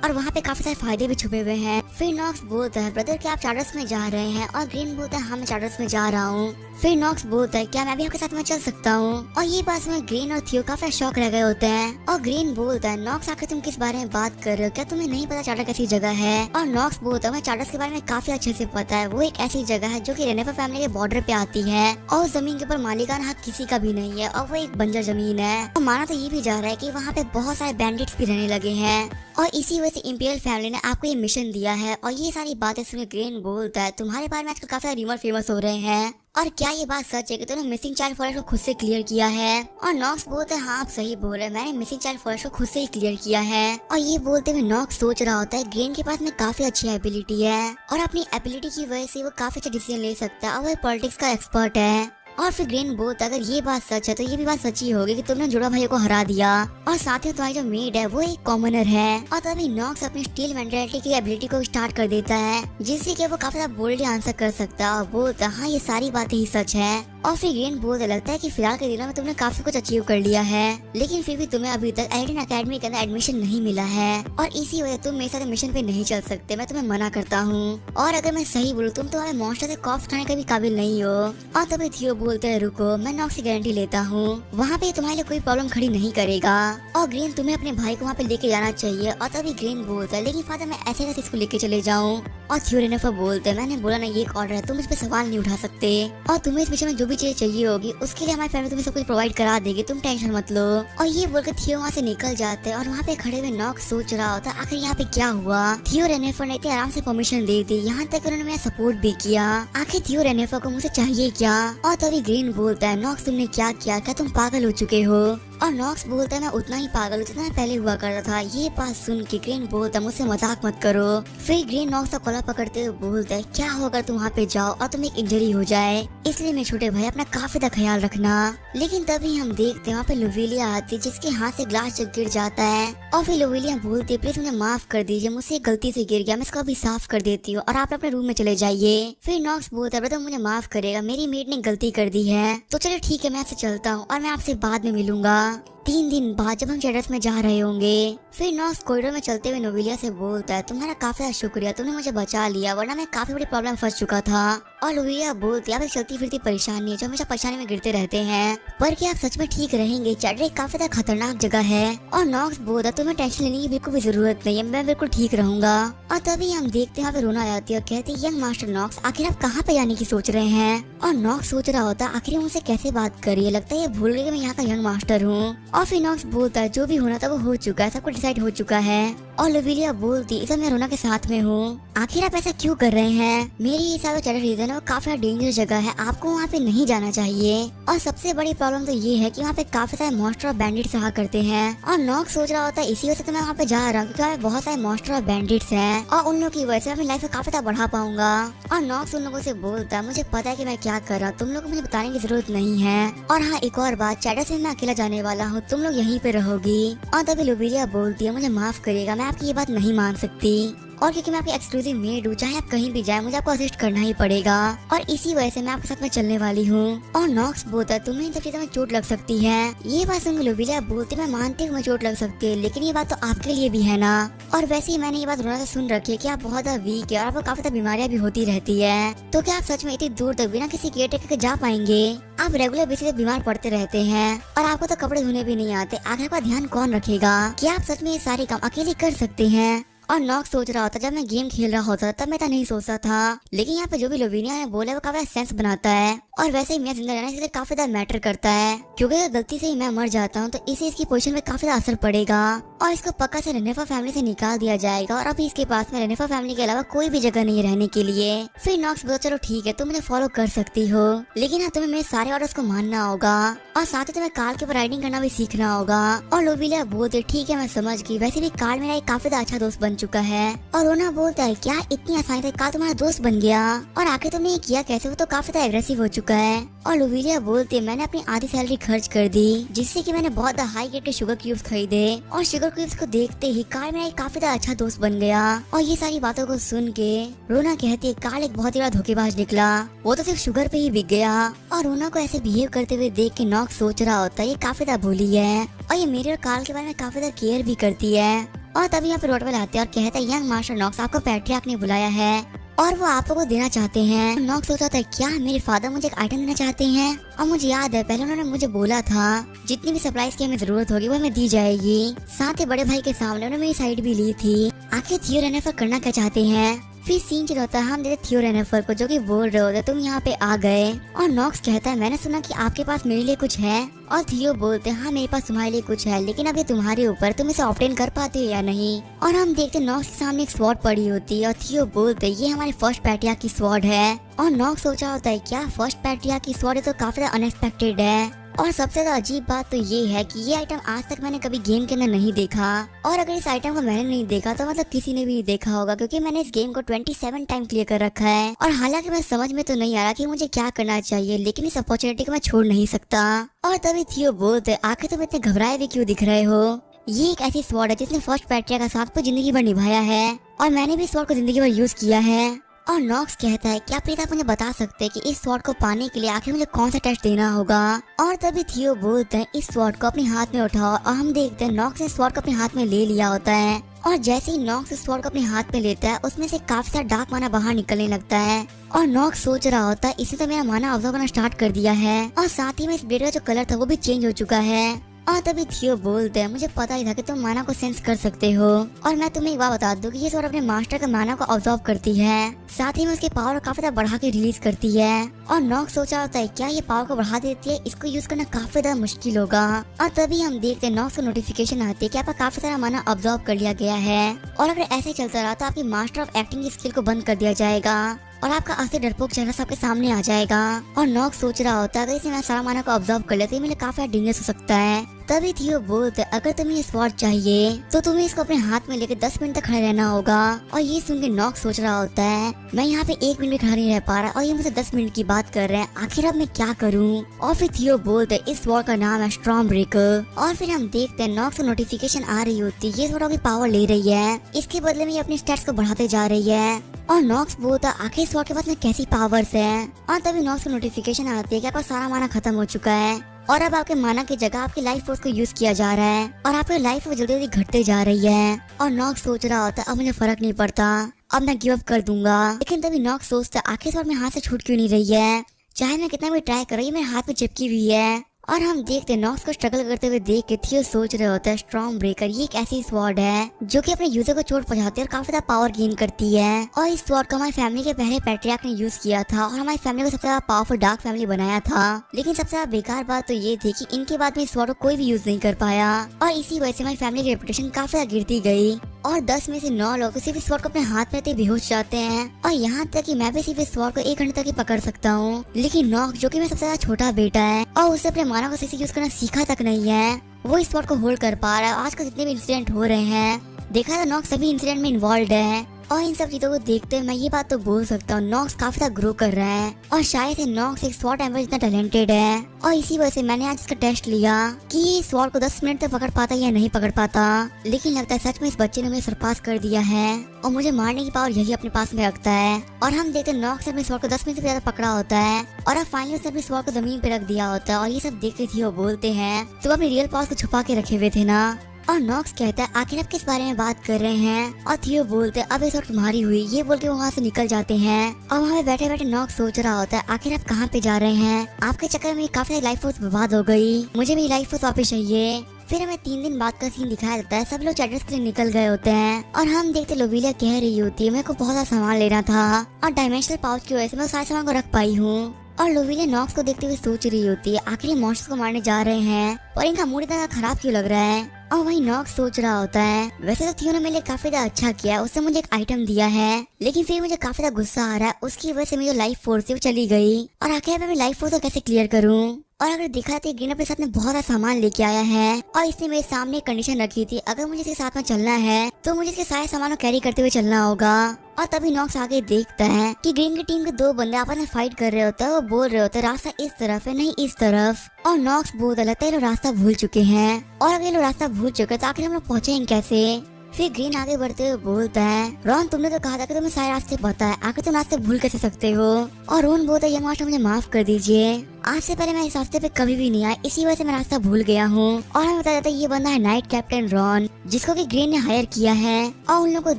और वहाँ पे काफी सारे फायदे भी छुपे हुए हैं। फिर नॉक्स बोलता है, ब्रदर क्या आप चार्टर्स में जा रहे हैं? और ग्रीन बोलता है, हाँ मैं चार्टर्स में जा रहा हूँ। फिर नॉक्स बोलता है, क्या मैं भी आपके साथ में चल सकता हूँ? और ये बात में ग्रीन और थियो काफी शौक रह गए होते हैं। और ग्रीन बोलता है नॉक्स आखिर तुम किस बारे में बात कर रहे हो, क्या तुम्हें नहीं पता चार्टर कैसी जगह है। और नॉक्स बोलता है चार्टर्स के बारे में काफी अच्छे से पता है, वो एक ऐसी जगह है जो कि रेनेफर फैमिली के बॉर्डर पे आती है और उस जमीन के ऊपर मालिकाना हक किसी का भी नहीं है और वो एक बंजर जमीन है। और माना तो ये भी जा रहा है कि वहाँ पे बहुत सारे बैंडिट्स भी रहने लगे हैं और इसी वजह से इंपीरियल फैमिली ने आपको ये मिशन दिया है। और ये सारी बातें सुन ग्रेन बोलता है तुम्हारे बारे में आजकल काफी रूमर फेमस हो रहे हैं और क्या ये बात सच है कि तूने मिसिंग चाइल्ड फॉरेस्ट को खुद से क्लियर किया है। और नॉक्स बोलते हैं हाँ आप सही बोल रहे हैं, मैंने मिसिंग चाइल्ड फॉरेस्ट को खुद से ही क्लियर किया है। और ये बोलते हुए नॉक्स सोच रहा होता है ग्रेन के पास में काफी अच्छी एबिलिटी है और अपनी एबिलिटी की वजह से वो काफी अच्छा डिसीजन ले सकता है और वो पॉलिटिक्स का एक्सपर्ट है। और फिर ग्रेन बोलता अगर ये बात सच है तो ये भी बात सच्ची होगी कि तुमने जुड़ा भाई को हरा दिया और साथ ही तुम्हारी जो मेड है वो एक कॉमनर है। और तभी नॉक्स अपनी स्टील मेंटालिटी की एबिलिटी को स्टार्ट कर देता है जिससे कि वो काफी ज्यादा बोल्डली आंसर कर सकता है और बोलता हाँ ये सारी बातें ही सच है। और फिर ग्रेन बोलते लगता है कि फिलहाल के दिनों में तुमने काफी कुछ अचीव कर लिया है लेकिन फिर भी तुम्हें अभी तक एलेडिन एकेडमी के अंदर एडमिशन नहीं मिला है और इसी वजह तुम मेरे साथ मिशन पे नहीं चल सकते, मैं तुम्हें मना करता हूँ। और अगर मैं सही बोलूँ तुम तुम्हारे मॉन्स्टर से कॉफ उठाने के भी काबिल नहीं हो। और तभी थियो बोलते है रुको मैं नॉक्स से गारंटी लेता हूँ वहाँ पे तुम्हारे लिए कोई प्रॉब्लम खड़ी नहीं करेगा और ग्रेन तुम्हें अपने भाई को वहाँ पे लेके जाना चाहिए। और तभी ग्रेन बोलता है लेकिन फादर मैं ऐसे कैसे इसको लेके चले जाऊँ। और थियो रेनेफर बोलते हैं मैंने बोला ना ये एक ऑर्डर है, तुम इस पे सवाल नहीं उठा सकते और तुम्हें इस विषय में जो भी चीज चाहिए होगी उसके लिए हमारी फैमिली तुम्हें सब कुछ प्रोवाइड करा देगी, तुम टेंशन मत लो। और ये बोलकर थियो वहाँ से निकल जाते हैं और वहाँ पे खड़े हुए नॉक्स सोच रहा होता आखिर यहाँ पे क्या हुआ। थियो रेनेफर ने इतने आराम से परमिशन दे दी, यहाँ तक उन्होंने मेरा सपोर्ट भी किया, आखिर थियो रेनेफर को मुझसे चाहिए क्या। और तभी ग्रीन बोलता है नॉक्स तुमने क्या किया, क्या तुम पागल हो चुके हो। और नॉक्स बोलता है मैं उतना ही पागल हूँ जितना मैं पहले हुआ करता था। ये बात सुन के ग्रीन बोलता है मुझसे मजाक मत करो। फिर ग्रीन नॉक्स का कॉलर पकड़ते हुए बोलता है क्या होगा अगर तुम वहाँ पे जाओ और तुम्हें एक इंजरी हो जाए, इसलिए मेरे छोटे भाई अपना काफी ज्यादा ख्याल रखना। लेकिन तभी हम देखते हैं वहाँ पे लुविलिया आती है जिसके हाथ से ग्लास जग गिर जाता है और फिर लुविलिया बोलती है प्लीज मुझे माफ कर दीजिए, मुझसे गलती से गिर गया, मैं इसको अभी साफ कर देती हूँ और आप अपने रूम में चले जाइए। फिर नॉक्स बोलता है ब्रदर मुझे माफ करेगा, मेरी मेड ने गलती कर दी है तो चलो ठीक है मैं आपसे चलता हूँ और मैं आपसे बाद में मिलूंगा 3 दिन बाद जब हम चैडर्स में जा रहे होंगे। फिर नॉक्स कॉरिडोर में चलते हुए नोविलिया से बोलता है तुम्हारा काफी शुक्रिया, तुमने मुझे बचा लिया वरना मैं काफी बड़ी प्रॉब्लम फंस चुका था। और नोविलिया बोलती है आप एक चलती फिरती परेशानी है जो हमेशा परेशानी में गिरते रहते हैं, पर क्या आप सच में ठीक रहेंगे, चैडर एक काफी ज्यादा खतरनाक जगह है। और नॉक्स बोलता है तुम्हें टेंशन लेने की बिल्कुल भी जरूरत नहीं है, मैं बिल्कुल ठीक रहूंगा। और तभी हम देखते हैं यहाँ पे रोना आती है और कहती है यंग मास्टर नॉक्स आखिर आप कहाँ पे जाने की सोच रहे हैं। और नॉक्स सोच रहा होता है आखिर मुझसे कैसे बात करिए, लगता है ये भूल गए कि मैं यहाँ का यंग मास्टर हूँ। और फिर नॉक्स बोलता है जो भी होना था वो हो चुका है, सब कुछ डिसाइड हो चुका है। और लुविलिया बोलती इस मैं रोना के साथ में हूँ, आखिर आप ऐसा क्यों कर रहे हैं, मेरी हिसाब से चैडर रीजन है वो काफी डेंजरस जगह है, आपको वहाँ पे नहीं जाना चाहिए। और सबसे बड़ी प्रॉब्लम तो ये है कि वहाँ पे काफी सारे मॉन्स्टर और बैंडिट्स रहा करते हैं। और नॉक्स सोच रहा होता है इसी वजह से तो मैं वहाँ पे जा रहा हूँ क्योंकि वहाँ पे बहुत सारे मॉन्स्टर और बैंडिट्स हैं और उन लोगों की वजह से अपनी लाइफ में काफी बढ़ा पाऊंगा। और नॉक्स उन लोगों से बोलता है मुझे पता है कि मैं क्या कर रहा हूँ, तुम लोग को मुझे बताने की जरूरत नहीं है। और हाँ एक और बात, चैडर से मैं अकेला जाने वाला हूँ, तुम लोग यहीं पे रहोगी। और तभी लुविलिया बोलती है मुझे माफ करिएगा, मैं आपकी ये बात नहीं मान सकती और क्योंकि मैं आपकी एक्सक्लूसिव मेड हूँ, चाहे आप कहीं भी जाए मुझे आपको असिस्ट करना ही पड़ेगा और इसी वजह से मैं आपके साथ में चलने वाली हूँ। और नॉक्स बोलता है तुम्हें इन सब चीजों में चोट लग सकती है। ये बात सुन लुविलिया बोलती मैं मानती हूँ मैं चोट लग सकती है लेकिन ये बात तो आपके लिए भी है ना। और वैसे ही मैंने ये बात रोना से सुन रखी है कि आप बहुत ज्यादा वीक है और आपको काफी बीमारियां भी होती रहती है, तो क्या आप सच में इतनी दूर तक बिना किसी केयर टेकर के जा पाएंगे। आप रेगुलर बेसिस पे बीमार पड़ते रहते हैं और आपको तो कपड़े धोने भी नहीं आते, आगे आपका ध्यान कौन रखेगा, क्या आप सच में ये सारे काम अकेले कर सकते हैं। और नॉक्स सोच रहा होता जब मैं गेम खेल रहा होता तब मैं तो नहीं सोचता था, लेकिन यहाँ पे जो भी लोविनिया ने बोला वो काफी सेंस बनाता है और वैसे ही मैं जिंदा रहना इसलिए काफी ज्यादा मैटर करता है क्योंकि अगर गलती से ही मैं मर जाता हूँ तो इसे इसकी पोजीशन पे काफी ज्यादा असर पड़ेगा और इसको पक्का से रेनेफर फैमिली से निकाल दिया जाएगा और अभी इसके पास में रेनेफर फैमिली के अलावा कोई भी जगह नहीं रहने के लिए। फिर नॉक्स बोला चलो ठीक है तुम मुझे फॉलो कर सकती हो लेकिन हाँ तुम्हें मेरे सारे ऑर्डर्स को मानना होगा और साथ ही तुम्हें कार के ऊपर राइडिंग करना भी सीखना होगा। और लोविलिया बोलते ठीक है मैं समझ गई, वैसे भी कार मेरा एक काफी ज्यादा अच्छा दोस्त बन चुका है। और रोना बोलता है क्या इतनी आसानी से कार तुम्हारा दोस्त बन गया और आखिर तुमने ये किया कैसे, वो तो काफी ज्यादा एग्रेसिव हो चुका है। और लोविलिया बोलती है मैंने अपनी आधी सैलरी खर्च कर दी जिससे कि मैंने बहुत हाई ग्रेड के शुगर क्यूब्स खरीदे और शुगर क्यूब्स को देखते ही कार मेरा एक काफी ज्यादा अच्छा दोस्त बन गया। और ये सारी बातों को सुन के रोना कहती है कार एक बहुत ही बड़ा धोखेबाज निकला, वो तो सिर्फ शुगर पे ही बिक गया। और रोना को ऐसे बिहेव करते हुए देख के नॉक्स सोच रहा होता है ये काफी ज्यादा भोली है और ये मेरे और कार के बारे में काफी ज्यादा केयर भी करती है। और तभी यहाँ पे रोटवेल आते हैं और कहता है यंग मास्टर नॉक्स आपको पैट्रियार्क ने बुलाया है। और वो आप लोगों को देना चाहते हैं। नॉक्स सोचा था क्या मेरे फादर मुझे एक आइटम देना चाहते हैं, और मुझे याद है पहले उन्होंने मुझे बोला था जितनी भी सप्लाईज की हमें जरूरत होगी वो हमें दी जाएगी। साथ ही बड़े भाई के सामने उन्होंने मेरी साइड भी ली थी। आखिर थियो रेनेफर करना क्या चाहते हैं। फिर सीन चल होता है हम देते थियो रेनेफर को जो कि बोल रहे होते तुम यहाँ पे आ गए, और नॉक्स कहता है मैंने सुना कि आपके पास मेरे लिए कुछ है, और थियो बोलते हाँ मेरे पास तुम्हारे लिए कुछ है, लेकिन अब ये तुम्हारे ऊपर, तुम इसे ऑब्टेन कर पाते हो या नहीं। और हम देखते नॉक्स के सामने एक स्वॉर्ड पड़ी होती है और थियो बोलते ये हमारे फर्स्ट पैट्रिया की स्वॉर्ड है। और नॉक्स सोचा होता है क्या फर्स्ट पैट्रिया की स्वॉर्ड है, तो काफी अनएक्सपेक्टेड है। और सबसे ज्यादा अजीब बात तो ये है कि ये आइटम आज तक मैंने कभी गेम के अंदर नहीं देखा, और अगर इस आइटम को मैंने नहीं देखा तो मतलब किसी ने भी नहीं देखा होगा, क्योंकि मैंने इस गेम को 27 टाइम क्लियर कर रखा है। और हालांकि मैं समझ में तो नहीं आ रहा कि मुझे क्या करना चाहिए, लेकिन इस अपॉर्चुनिटी को मैं छोड़ नहीं सकता। और तभी थियो बोलते आखिर तुम इतने घबराए हुए क्यों दिख रहे हो, ये एक ऐसी स्वॉर्ड है जिसने फर्स्ट पैट्रिया का साथ को जिंदगी भर निभाया है, और मैंने भी स्वॉर्ड को जिंदगी भर यूज किया है। और नॉक्स कहता है क्या प्लीज आप मुझे बता सकते हैं कि इस स्वॉर्ड को पाने के लिए आखिर मुझे कौन सा टेस्ट देना होगा। और तभी थियो बोलते हैं इस स्वॉर्ड को अपने हाथ में उठाओ, और हम देखते हैं नॉक्स ने स्वॉर्ड को अपने हाथ में ले लिया होता है। और जैसे ही नॉक्स इस स्वॉर्ड को अपने हाथ में लेता है उसमें से काफी सारा डार्क माना बाहर निकलने लगता है। और नॉक्स सोच रहा होता है इसने तो मेरा माना ऑब्जर्व करना स्टार्ट कर दिया है, और साथ ही में इस ब्लेड का जो कलर था वो भी चेंज हो चुका है। और तभी थियो बोलते हैं मुझे पता ही था कि तुम माना को सेंस कर सकते हो, और मैं तुम्हें एक बात बता दूं कि ये स्वॉर्ड अपने मास्टर के माना को ऑब्जर्व करती है, साथ ही में उसके पावर को काफी ज्यादा बढ़ा के रिलीज करती है। और नॉक्स सोचा होता है क्या ये पावर को बढ़ा देती है, इसको यूज करना काफी ज्यादा मुश्किल होगा। और तभी हम देखते हैं नॉक्स को नोटिफिकेशन आती है कि आपका काफी सारा माना ऑब्जर्व कर लिया गया है, और अगर ऐसे चलता रहा तो आपकी मास्टर ऑफ एक्टिंग की स्किल को बंद कर दिया जाएगा, और आपका असली डरपोक चेहरा सबके सामने आ जाएगा। और नॉक्स सोच रहा होता है अगर इसे मैं सारा माना को ऑब्जर्व कर लेते मेरे काफी डेंजरस हो सकता है। तभी थियो बोलते अगर तुम्हें ये स्वॉर्ड चाहिए तो तुम्हें इसको अपने हाथ में लेकर 10 मिनट तक खड़े रहना होगा। और ये सुन के नॉक्स सोच रहा होता है मैं यहाँ पे 1 मिनट भी खड़ा नहीं रह पा रहा, और ये मुझे 10 मिनट की बात कर रहे हैं, आखिर अब मैं क्या करूँ। और फिर थियो बोलते इस स्वॉर्ड का नाम है स्टॉर्म ब्रेकर। और फिर हम देखते हैं नॉक्स को नोटिफिकेशन आ रही होती है, ये थोड़ा भी पावर ले रही है, इसके बदले में ये अपने स्टैट्स को बढ़ाते जा रही है। और नॉक्स बोलता आखिर स्वॉर्ड के पास में कैसी पावर्स है। और तभी नॉक्स को नोटिफिकेशन आती है कि आपका सारा माना खत्म हो चुका है, और अब आपके माना की जगह आपकी लाइफ फोर्स को यूज किया जा रहा है, और आपकी लाइफ जल्दी जल्दी घटते जा रही है। और नॉक्स सोच रहा होता अब मुझे फर्क नहीं पड़ता, अब मैं गिव अप कर दूंगा। लेकिन तभी नॉक्स सोचता आखिर स्वॉर्ड मेरे हाथ से छूट क्यों नहीं रही है, चाहे मैं कितना भी ट्राई कर रही हूँ मेरे हाथ में चिपकी हुई है। और हम देखते हैं नॉक्स को स्ट्रगल करते हुए देख के थियो सोच रहे होता है स्टॉर्म ब्रेकर ये एक ऐसी स्वॉर्ड है जो कि अपने यूजर को चोट पहुंचाती है और काफी ज्यादा पावर गेन करती है। और इस स्वॉर्ड को हमारी फैमिली के पहले पैट्रियार्क ने यूज किया था, और हमारी फैमिली को सबसे ज्यादा पावरफुल डार्क फैमिली बनाया था। लेकिन सबसे ज्यादा बेकार बात तो ये थी कि इनके बाद में इस स्वॉर्ड को कोई भी यूज नहीं कर पाया, और इसी वजह से हमारी फैमिली की रेपुटेशन काफी ज्यादा गिरती गई। और 10 में से 9 लोग सिर्फ इस स्वॉर्ड को अपने हाथ में बेहोश जाते हैं, और यहाँ तक कि मैं भी सिर्फ इस स्वॉर्ड को 1 घंटे तक ही पकड़ सकता हूँ। लेकिन नॉक्स जो कि मेरा सबसे ज्यादा छोटा बेटा है और उससे अपने माना को सही से यूज करना सीखा तक नहीं है, वो इस स्वॉर्ड को होल्ड कर पा रहा है। आजकल जितने भी इंसिडेंट हो रहे हैं देखा तो नॉक्स सभी इंसिडेंट में इन्वॉल्व है, और इन सब चीजों को देखते हुए मैं ये बात तो बोल सकता हूँ नॉक्स काफी ज्यादा ग्रो कर रहा है, और शायद से नॉक्स एक स्वॉर्ड एम्पर इतना टैलेंटेड है। और इसी वजह से मैंने आज इसका टेस्ट लिया कि ये स्वॉर्ड को 10 मिनट तक पकड़ पाता या नहीं पकड़ पाता। लेकिन लगता है सच में इस बच्चे ने मुझे सरपास कर दिया है, और मुझे मारने की पावर यही अपने पास में रखता है। और हम देखते हैं नॉक्स अपने स्वॉर्ड को 10 मिनट से ज्यादा पकड़ा होता है, और अब फाइनली उसने अपने स्वॉर्ड को जमीन पे रख दिया होता है। और ये सब देख रही थी वो बोलते हैं तुम अपनी रियल पावर को छुपा के रखे हुए थे ना। और नॉक्स कहता है आखिर आप किस बारे में बात कर रहे हैं, और थियो बोलते अब इस वक्त तुम्हारी हुई, ये बोल के वहाँ से निकल जाते हैं। और वहाँ पे बैठे बैठे नॉक्स सोच रहा होता है आखिर आप कहाँ पे जा रहे हैं, आपके चक्कर में काफी लाइफ फोर्स बर्बाद हो गई, मुझे मेरी लाइफ फोर्स वापस चाहिए। फिर हमें 3 दिन बाद का सीन दिखाया जाता है, सब लोग चैटर्स के लिए निकल गए होते हैं, और हम देखते लोविलिया कह रही होती है मेरे को बहुत सारा सामान लेना था, और डायमेंशनल पाउच की वजह से मैं सारे सामान को रख पाई हूँ। और लोविलिया नॉक्स को देखते हुए सोच रही होती है आखिर ये मॉन्स्टर्स को मारने जा रहे हैं, और इनका मूड इतना खराब क्यों लग रहा है। और वही नॉक्स सोच रहा होता है वैसे तो थियो ने मेरे लिए काफी ज्यादा अच्छा किया, उसने मुझे एक आइटम दिया है, लेकिन फिर मुझे काफी ज्यादा गुस्सा आ रहा है, उसकी वजह से मेरी लाइफ फोर्स है वो चली गई, और आखिर मैं लाइफ फोर्स को कैसे क्लियर करूँ। और अगर देखा तो ग्रीन अपने साथ में बहुत सारा सामान लेके आया है, और इसने मेरे सामने एक कंडीशन रखी थी अगर मुझे इसके साथ में चलना है तो मुझे इसके सारे सामान को कैरी करते हुए चलना होगा। और तभी नॉक्स आगे देखता है कि ग्रीन की टीम के 2 बंदे आपस में फाइट कर रहे होते हैं, वो बोल रहे होते हैं रास्ता इस तरफ है नहीं इस तरफ। और नॉक्स बोलता लगता है ये लोग रास्ता भूल चुके हैं, और अगर ये लोग रास्ता भूल चुके तो आखिर हम लोग पहुँचेंगे कैसे। फिर ग्रीन आगे बढ़ते हुए बोलता है रॉन तुमने तो कहा था कि तुम्हें सारे रास्ते पता है, आखिर तुम रास्ते भूल कैसे सकते हो। और रोन बोलता है यंग मास्टर मुझे माफ कर दीजिए, आज से पहले मैं इस रास्ते पे कभी भी नहीं आया, इसी वजह से मैं रास्ता भूल गया हूँ। और हमें बताया जाता है ये बंदा है नाइट कैप्टन रॉन, जिसको कि ग्रेन ने हायर किया है। और उन लोगों को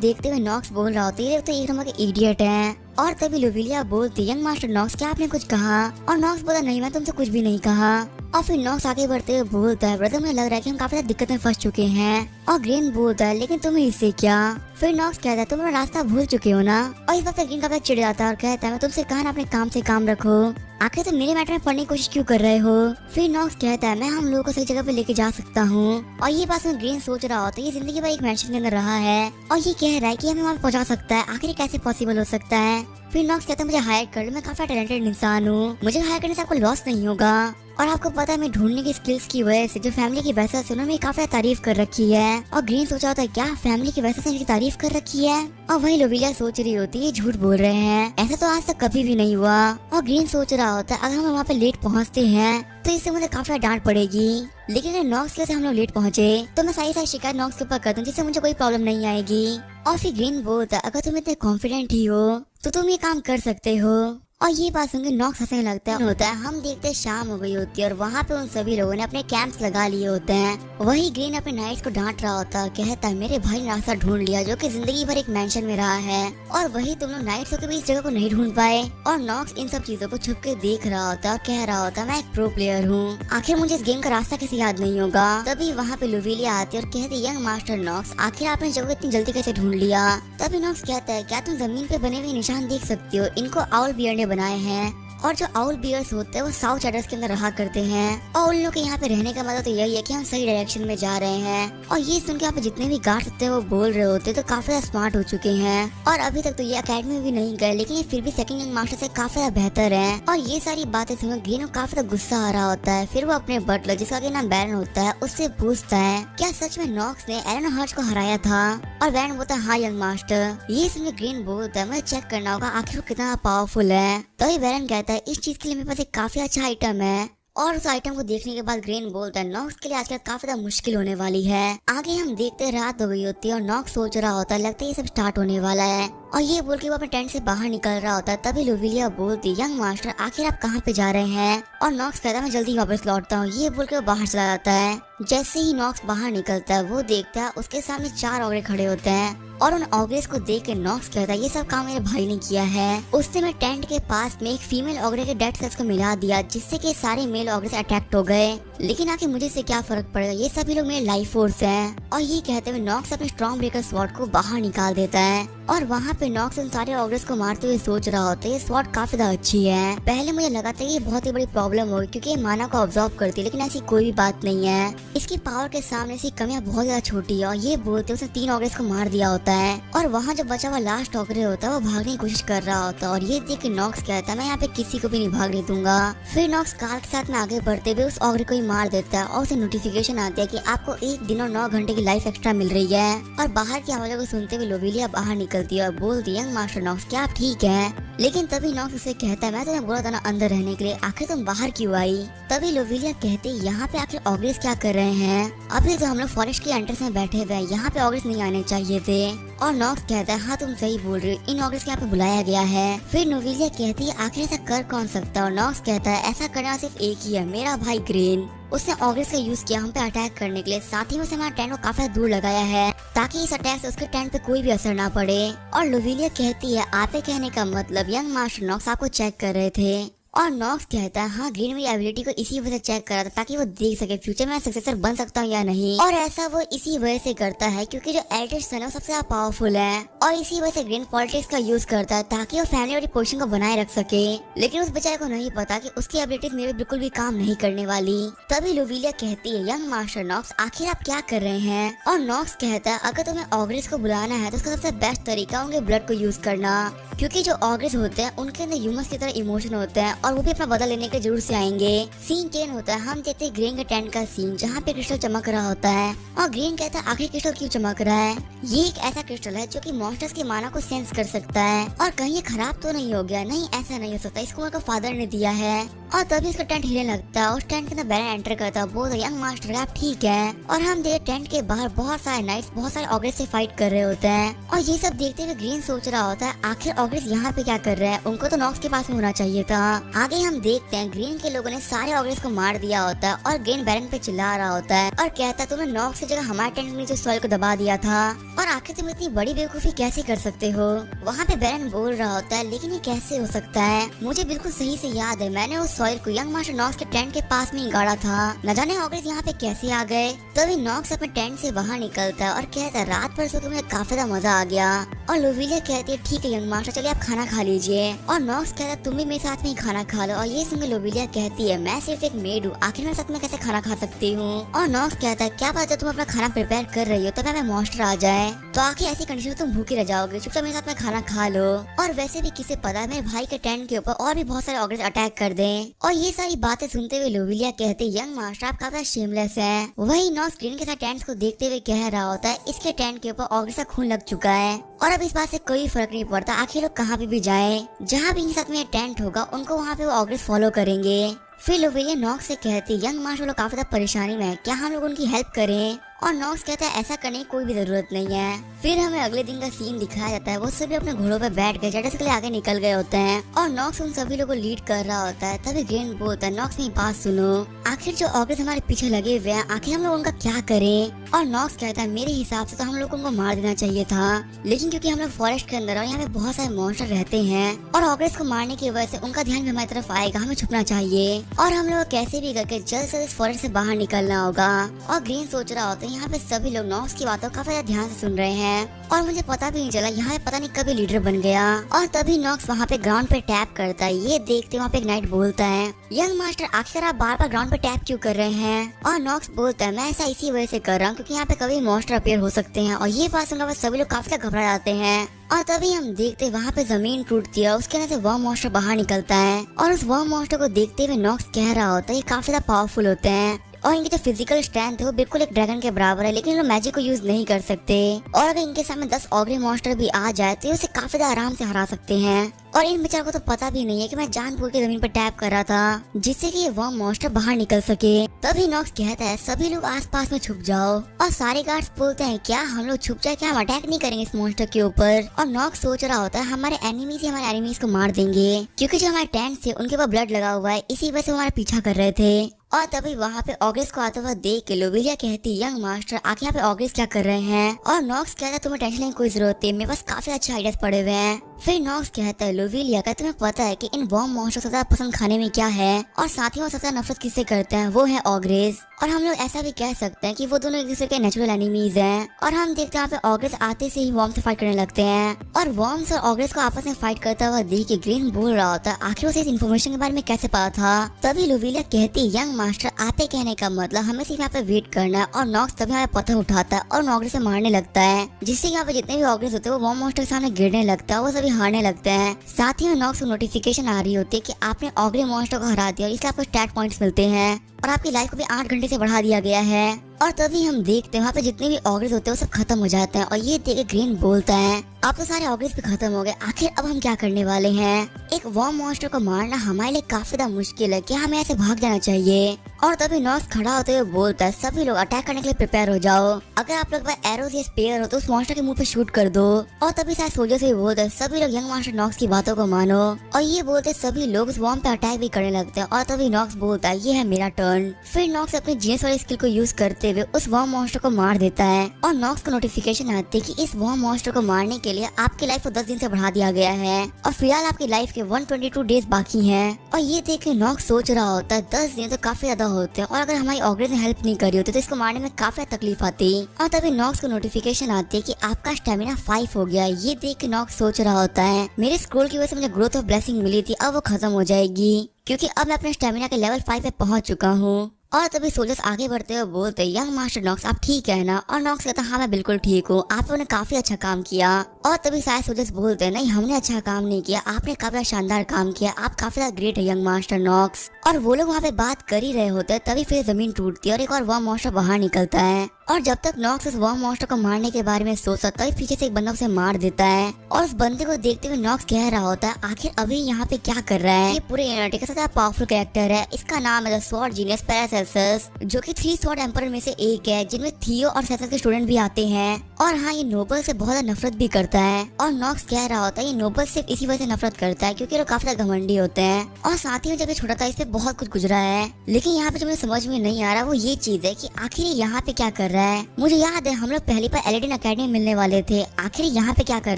देखते हुए नॉक्स बोल रहा होता है ये लोग तो एक नंबर के इडियट हैं। और तभी लोविलिया बोलती, यंग मास्टर नॉक्स क्या आपने कुछ कहा? और नॉक्स बोला नहीं मैं तुमसे कुछ भी नहीं कहा। और फिर नॉक्स आगे बढ़ते हुए बोलता है ब्रदर मुझे लग रहा है कि हम काफी दिक्कत में फंस चुके हैं। और ग्रेन बोलता है लेकिन तुम्हें इससे क्या? फिर नॉक्स कहता है तुम अपना रास्ता भूल चुके हो ना। और इस बात पर ग्रेन काफी चिढ़ जाता है और कहता है मैं तुमसे कहा ना अपने काम से काम रखो, आखिर तुम मेरे मैटर में पढ़ने की कोशिश क्यों कर रहे हो? फिर नॉक्स कहता है मैं हम लोगों को सही जगह पे लेके जा सकता हूँ। और ये बात सुन ग्रेन सोच रहा होता है ये जिंदगी भर एक मैंशन के अंदर रहा है और ये कह रहा है कि हमें वहाँ पहुँचा सकता है, आखिर कैसे पॉसिबल हो सकता है? फिर नॉक्स कहता है मुझे हायर कर लो, मैं काफी टैलेंटेड इंसान हूँ, मुझे हायर करने से आपको लॉस नहीं होगा। और आपको पता है मैं ढूंढने की स्किल्स की वजह से जो फैमिली की वजह से उन्होंने काफी तारीफ कर रखी है। और ग्रीन सोचा होता है क्या फैमिली की वजह से इनकी तारीफ कर रखी है? और वही लोविलिया सोच रही होती है ये झूठ बोल रहे हैं, ऐसा तो आज तक कभी भी नहीं हुआ। और ग्रीन सोच रहा होता है अगर हम वहाँ पे लेट पहुँचते हैं तो इससे मुझे काफी डांट पड़ेगी, लेकिन अगर नॉक्स के से हम लोग लेट पहुँचे तो मैं सारी शिकायत नॉक्स के ऊपर कर दूँ जिससे मुझे कोई प्रॉब्लम नहीं आएगी। और फिर ग्रीन बोलता है अगर तुम इतने कॉन्फिडेंट ही हो तो तुम ये काम कर सकते हो। और ये बात सुनकर नॉक्स हंसने लगता है। होता है हम देखते हैं शाम हो गई होती है और वहाँ पे उन सभी लोगों ने अपने कैंप्स लगा लिए होते हैं। वही ग्रीन अपने नाइट्स को डांट रहा होता है, कहता है मेरे भाई ने रास्ता ढूंढ लिया जो कि जिंदगी भर एक मेंशन में रहा है और वही तुम लोग नाइट्स होकर भी इस जगह को नहीं ढूंढ पाए। और नॉक्स इन सब चीजों को छुप के देख रहा होता है और कह रहा होता है मैं एक प्रो प्लेयर हूँ, आखिर मुझे इस गेम का रास्ता कैसे याद नहीं होगा। तभी वहाँ पे लोविलिया आती है और कहती यंग मास्टर नॉक्स आखिर आपने जगह इतनी जल्दी कैसे ढूंढ लिया? तभी नॉक्स कहता है क्या तुम जमीन पे बने हुए निशान देख सकते हो, इनको आउल बियर ने बनाए हैं। और जो आउल बियर्स होते हैं वो साउथ चैटर्स के अंदर रहा करते हैं और उन लोग के यहाँ पे रहने का मतलब तो यही है कि हम सही डायरेक्शन में जा रहे हैं। और ये सुन के यहाँ पे जितने भी गार्ड्स होते हैं वो बोल रहे होते हैं तो काफी स्मार्ट हो चुके हैं और अभी तक तो ये अकेडमी भी नहीं गए, लेकिन ये फिर भी सेकंड यंग मास्टर से काफी बेहतर है। और ये सारी बातें सुनकर ग्रीन को काफी गुस्सा आ रहा होता है। फिर वो अपने बटलर जिसका कि नाम बैरन होता है उससे पूछता है क्या सच में नॉक्स ने एलन हर्च को हराया था? और बैरन बोलता है हाँ यंग मास्टर। ये सुनकर ग्रीन बोलता है मुझे चेक करना होगा आखिर वो कितना पावरफुल है। तो ही बैरन कहता है इस चीज के लिए मेरे पास एक काफी अच्छा आइटम है। और उस आइटम को देखने के बाद ग्रेन बोलता है नॉक्स के लिए आजकल काफी ज्यादा मुश्किल होने वाली है। आगे हम देखते रात हो गई होती है और नॉक्स सोच रहा होता है लगता है ये सब स्टार्ट होने वाला है। और ये बोल के वो अपने टेंट से बाहर निकल रहा होता है। तभी लोविलिया बोलती यंग मास्टर आखिर आप कहाँ पे जा रहे हैं? और नॉक्स कहता है मैं जल्दी वापस लौटता हूँ। ये बोल के वो बाहर चला जाता है। जैसे ही नॉक्स बाहर निकलता है वो देखता है उसके सामने 4 ऑगरे खड़े होते हैं और उन ऑगरेस को देख के नॉक्स कहता है ये सब काम मेरे भाई ने किया है। उसने मैं टेंट के पास में एक फीमेल ऑगरे के डेड सेल्स को मिला दिया जिससे कि सारे मेल ऑगरेस अटैक्ट हो गए, लेकिन आके मुझे से क्या फर्क पड़ेगा, ये सभी लोग मेरे लाइफ फोर्स हैं। और ये कहते हुए नॉक्स अपने स्ट्रॉन्ग ब्रेकर स्वॉर्ड को बाहर निकाल देता है और वहाँ पे नॉक्स उन सारे ऑगरेस को मारते हुए सोच रहा होता है ये स्वॉर्ड काफी ज्यादा अच्छी है। पहले मुझे लगा था ये बहुत ही बड़ी प्रॉब्लम होगी क्योंकि ये माना को ऑब्जॉर्व करती है, लेकिन ऐसी कोई भी बात नहीं है। इसकी पावर के सामने इसकी कमियां बहुत ज्यादा छोटी है। और ये बोलते उसने 3 ऑगरेस को मार दिया होता है और वहाँ जो बचा हुआ लास्ट ऑगरे होता है वो भागने की कोशिश कर रहा होता है। और ये देख के नॉक्स कहता है मैं यहाँ पे किसी को भी नहीं भागने दूंगा। फिर नॉक्स कार के साथ में आगे बढ़ते हुए उस ऑगरे को ही मार देता है और उसे नोटिफिकेशन आती है कि आपको 1 दिन और 9 घंटे की लाइफ एक्स्ट्रा मिल रही है। और बाहर की आवाज़ों को सुनते हुए लोविलिया बाहर निकलती है और बोलती है यंग मास्टर नॉक्स क्या आप ठीक है? लेकिन तभी नॉक्स उसे कहता है मैं तुम्हें बोला था ना अंदर रहने के लिए, आखिर तुम बाहर क्यों आई? तभी लोविलिया कहते यहाँ पे आखिर ऑगरेस क्या कर रहे हैं? अभी तो हम लोग फॉरेस्ट के एंट्रेंस में बैठे हुए हैं, यहाँ पे ऑगरेस नहीं आने चाहिए थे। और नॉक्स कहता है हाँ तुम सही बोल रहे हो, इन ऑगरेस को यहाँ पे बुलाया गया है। फिर लोविलिया कहती है आखिर ऐसा कर कौन सकता है? और नॉक्स कहता है ऐसा करना सिर्फ एक ही है, मेरा भाई ग्रेन। उसने ऑगरेस का यूज किया हम पे अटैक करने के लिए, साथ ही उसने हमारा टेंट को काफी दूर लगाया है ताकि इस अटैक से उसके टेंट पे कोई भी असर ना पड़े। और लोविलिया कहती है आपे कहने का मतलब यंग मास्टर नॉक्स आपको चेक कर रहे थे? और नॉक्स कहता है हाँ ग्रीन मेरी एबिलिटी को इसी वजह से चेक कर रहा था ताकि वो देख सके फ्यूचर में मैं सक्सेसर बन सकता हूँ या नहीं। और ऐसा वो इसी वजह से करता है क्योंकि जो एल्डेस्ट सन है वो सबसे ज्यादा पावरफुल है और इसी वजह से ग्रीन पॉलिटिक्स का यूज करता है ताकि वो फैमिली वाली पोजीशन को बनाए रख सके। लेकिन उस बेचारे को नहीं पता कि उसकी एबिलिटीज मेरे बिल्कुल भी काम नहीं करने वाली। तभी लोविलिया कहती है यंग मास्टर नॉक्स आखिर आप क्या कर रहे हैं? और नॉक्स कहता है अगर तुम्हें ऑगरेस को बुलाना है तो उसका सबसे बेस्ट तरीका उनके ब्लड को यूज करना, क्योंकि जो ऑगरेस होते हैं उनके अंदर ह्यूमंस की तरह इमोशन होते हैं और वो भी अपना बदला लेने के जरूर से आएंगे। सीन 10 होता है हम देखते हैं ग्रीन के टेंट का सीन जहाँ पे क्रिस्टल चमक रहा होता है और ग्रीन कहता है आखिर क्रिस्टल क्यों चमक रहा है? ये एक ऐसा क्रिस्टल है जो कि मॉन्स्टर्स की माना को सेंस कर सकता है और कहीं ये खराब तो नहीं हो गया? नहीं ऐसा नहीं हो सकता, इसको मेरे को फादर ने दिया है। और तभी उसका टेंट हिलने लगता है, उस टेंट के अंदर बैरन एंटर करता है, बोलता है यंग मास्टर आप ठीक है? और हम देख टेंट के बाहर बहुत सारे नाइट्स बहुत सारे ऑगरेस से फाइट कर रहे होते हैं और ये सब देखते हुए ग्रीन सोच रहा होता है आखिर ऑगरेस यहाँ पे क्या कर रहे हैं, उनको तो नॉक्स के पास में होना चाहिए था। आगे हम देखते हैं ग्रीन के लोगों ने सारे ऑगरेस को मार दिया होता है और ग्रीन बैरन पे चिल्ला रहा होता है और कहता है तुमने नॉक्स की जगह हमारे टेंट के नीचे सॉइल को दबा दिया था और आखिर तुम इतनी बड़ी बेवकूफी कैसे कर सकते हो। वहाँ पे बैरन बोल रहा होता है लेकिन ये कैसे हो सकता है, मुझे बिल्कुल सही से याद है मैंने उस सॉइल को यंग मास्टर नॉक्स के टेंट के पास में ही गाड़ा था, न जाने ऑगरेस यहाँ पे कैसे आ गए। तभी नॉक्स अपने टेंट से बाहर निकलता है और कहता है रात भर सो के मुझे काफी ज्यादा मजा आ गया। और लोविलिया कहती है ठीक है यंग मास्टर चलिए आप खाना खा लीजिए। और नॉक्स कहता है तुम भी मेरे साथ में ही खाना खा लो। और ये सुनकर लोविलिया कहती है मैं सिर्फ एक मेड हूँ, आखिर मेरे साथ में कैसे खाना खा सकती हूँ। और नॉक्स कहता है क्या पता तुम अपना खाना प्रिपेयर कर रही हो तब मॉन्स्टर आ जाए तो आखिर ऐसी कंडीशन में तुम भूखी रह जाओगे, चुपचाप मेरे साथ में खाना खा लो। और वैसे भी किसे पता है मेरे भाई के टेंट के ऊपर और भी बहुत सारे ऑगरेस अटैक कर दें। और ये सारी बातें सुनते हुए लोविलिया कहते यंग मास्टर आप काफी शेमलेस है। वही नॉक्स ग्रीन के साथ टेंट को देखते हुए कह रहा होता है इसके टेंट के ऊपर ऑगरेस का खून लग चुका है और अब इस बात से कोई फर्क नहीं पड़ता आखिर लोग कहाँ पे भी जाए, जहाँ भी इनके साथ में टेंट होगा उनको वहाँ पे वो ऑगरेस फॉलो करेंगे। फिर लोविलिया नॉक्स से कहती यंग मास्टर लोग काफी ज्यादा परेशानी में है, क्या हम लोग उनकी हेल्प करें। और नॉक्स कहता है ऐसा करने की कोई भी जरूरत नहीं है। फिर हमें अगले दिन का सीन दिखाया जाता है, वो सभी अपने घोड़ों पे बैठ गए जेडस के लिए आगे निकल गए होते हैं और नॉक्स उन सभी लोगों को लीड कर रहा होता है। तभी ग्रीन बोलता है नॉक्स मेरी बात सुनो, आखिर जो ऑगरेस हमारे पीछे लगे हुए हैं आखिर हम लोग उनका क्या करें। और नॉक्स कहता है मेरे हिसाब से तो हम लोग को उनको मार देना चाहिए था, लेकिन क्योंकि हम लोग फॉरेस्ट के अंदर और यहाँ पे बहुत सारे मॉन्स्टर रहते हैं और ऑगरेस को मारने की वजह से उनका ध्यान भी हमारी तरफ आएगा, हमें छुपना चाहिए और हम लोग कैसे भी करके जल्द से इस फॉरेस्ट से बाहर निकलना होगा। और ग्रीन सोच रहा होता है यहाँ पे सभी लोग नॉक्स की बातों काफी ज्यादा ध्यान से सुन रहे हैं और मुझे पता भी नहीं चला यहाँ पे पता नहीं कभी लीडर बन गया। और तभी नॉक्स वहाँ पे ग्राउंड पे टैप करता है, ये देखते वहाँ पे एक नाइट बोलता है यंग मास्टर आखिर आप बार बार ग्राउंड पे टैप क्यों कर रहे हैं। और नॉक्स बोलता है मैं ऐसा इसी वजह से कर रहा हूँ क्योंकि यहाँ पे कभी मॉन्स्टर अपीयर हो सकते हैं। और ये बात सुनकर सभी लोग काफी ज्यादा घबरा जाते हैं और तभी हम देखते वहाँ पे जमीन टूटती है, उसके अंदर से वर्म मॉन्स्टर बाहर निकलता है और उस वर्म मॉन्स्टर को देखते हुए नॉक्स कह रहा होता है ये काफी ज्यादा पावरफुल होते हैं और इनकी जो फिजिकल स्ट्रेंथ है वो बिल्कुल एक ड्रैगन के बराबर है, लेकिन लोग मैजिक को यूज नहीं कर सकते और अगर इनके सामने 10 ऑगरे मॉन्स्टर भी आ जाए तो उसे काफी ज्यादा आराम से हरा सकते हैं। और इन बेचारों को तो पता भी नहीं है कि मैं जानबूझ के जमीन पर टैप कर रहा था जिससे कि ये वर्म मॉन्स्टर बाहर निकल सके। तभी नॉक्स कहता है सभी लोग आसपास में छुप जाओ और सारे गार्ड्स बोलते हैं क्या हम लोग छुप जाए, क्या हम अटैक नहीं करेंगे इस मॉन्स्टर के ऊपर। और नॉक्स सोच रहा होता है हमारे एनिमीज को मार देंगे क्योंकि जो हमारे टेंट थे उनके ऊपर ब्लड लगा हुआ है, इसी वजह से हमारा पीछा कर रहे थे। और तभी वहाँ पे ऑगरेस को आता हुआ देख के लोविलिया कहती यंग मास्टर आखिर यहाँ पे ऑगरेस क्या कर रहे हैं। और नॉक्स कहता है तुम्हें टेंशन लेने की कोई जरूरत है, मेरे पास काफी अच्छे आइडियाज पड़े हुए हैं। फिर नॉक्स कहता है लोविलिया का तुम्हें पता है कि इन वर्म मॉन्स्टर सबसे पसंद खाने में क्या है और साथ ही वो सबसे नफरत किससे करते हैं, वो है ऑगरेस। और हम लोग ऐसा भी कह सकते हैं कि वो दोनों एक दूसरे के नेचुरल एनिमीज हैं। और हम देखते हैं यहाँ पे ऑगरेस आते से ही वॉर्म से फाइट करने लगते हैं और वॉर्म्स और ऑगरेस को आपस में फाइट करता हुआ देख के ग्रीन बोल रहा होता है आखिर उसे इस इन्फॉर्मेशन के बारे में कैसे पता था। तभी लोविलिया कहती है यंग मास्टर आपे कहने का मतलब हमें सिर्फ यहाँ पे वेट करना है। और नॉक्स तभी यहाँ पे पत्थर उठाता है और ऑगरेस से मारने लगता है जिससे यहाँ पे जितने भी ऑगरेस होते हैं वो वॉर्म मॉन्स्टर के सामने गिरने लगता है, वो सभी हारने लगते हैं। साथ ही में नॉक्स को नोटिफिकेशन आ रही होती है कि आपने ऑगरे मॉन्स्टर को हरा दिया, इसलिए आपको स्टैट पॉइंट्स मिलते हैं और आपकी लाइफ को भी 8 घंटे से बढ़ा दिया गया है। और तभी हम देखते हैं वहाँ पे जितने भी ऑगरेस होते हैं वो सब खत्म हो जाते हैं और ये देख के ग्रीन बोलता है अब तो सारे ऑगरेस भी खत्म हो गए, आखिर अब हम क्या करने वाले हैं। एक वर्म मॉन्स्टर को मारना हमारे लिए काफी ज्यादा मुश्किल है, क्या हमें ऐसे भाग जाना चाहिए। और तभी नॉक्स खड़ा होते हुए बोलता है सभी लोग अटैक करने के लिए प्रिपेयर हो जाओ, अगर आप लोग एरोज या स्पेयर हो तो उस मॉन्स्टर के मुंह पे शूट कर दो। और तभी शायद सोल्जर से बोलते हैं सभी लोग यंग मास्टर नॉक्स की बातों को मानो। और ये बोलते सभी लोग उस वर्म पे अटैक भी करने लगते हैं और तभी नॉक्स बोलता है ये है मेरा टर्न। फिर नॉक्स अपने जीनियस वाली स्किल को यूज करते हुए उस वर्म मॉन्स्टर को मार देता है और नॉक्स को नोटिफिकेशन आती है कि इस वर्म मॉन्स्टर को मारने के लिए आपकी लाइफ को 10 दिन से बढ़ा दिया गया है और फिलहाल आपकी लाइफ के 122 डेज बाकी हैं। और ये देख के नॉक्स सोच रहा होता है 10 दिन तो काफी ज्यादा होते हैं और अगर हमारी ऑगरेस ने हेल्प नहीं करी होती तो इसको मारने में काफी तकलीफ आती। और तभी नॉक्स को नोटिफिकेशन आती है कि आपका स्टेमिना 5 हो गया। ये देख के नॉक्स सोच रहा होता है मेरे स्क्रोल की वजह से मुझे ग्रोथ ऑफ ब्लेसिंग मिली थी, अब वो खत्म हो जाएगी क्योंकि अब मैं अपने स्टेमिना के लेवल 5 पे पहुंच चुका हूँ। और तभी सोल्जर्स आगे बढ़ते हुए बोलते यंग मास्टर नॉक्स आप ठीक है ना। और नॉक्स कहता हाँ मैं बिल्कुल ठीक हूँ, आप लोगों ने काफी अच्छा काम किया। और तभी सारे सोल्जर्स बोलते नहीं हमने अच्छा काम नहीं किया, आपने काफी शानदार काम किया, आप काफी ज्यादा ग्रेट है यंग मास्टर नॉक्स। और वो लोग वहाँ पे बात कर ही रहे होते हैं तभी फिर जमीन टूटती है और एक और वर्म मॉन्स्टर बाहर निकलता है। और जब तक नॉक्स उस वर्म मॉन्स्टर को मारने के बारे में सोचता तभी पीछे से एक बंदा उसे मार देता है। और उस बंदे को देखते हुए नॉक्स कह रहा होता है आखिर अभी यहाँ पे क्या कर रहा है। ये पूरे यूनिटी का सबसे पावरफुल कैरेक्टर है, इसका नाम है द स्वॉर्ड जीनियस पैरासेल्सस जो कि 3 स्वॉर्ड एम्पर में से एक है जिनमें थियो और सेल्सस के स्टूडेंट भी आते हैं। और हाँ ये नोबल से बहुत नफरत भी करता होता है। और नॉक्स कह रहा होता है ये नोबल सिर्फ इसी वजह से नफरत करता है क्योंकि वो काफी ज्यादा घमंडी होते हैं। और साथ ही में जब ये छोटा था इस पे बहुत कुछ गुजरा है। लेकिन यहाँ पे जो मुझे समझ में नहीं आ रहा वो ये चीज है कि आखिर यहाँ पे क्या कर रहा है। मुझे याद है हम लोग पहली बार एलेडिन अकेडमी में मिलने वाले थे, आखिर यहाँ पे क्या कर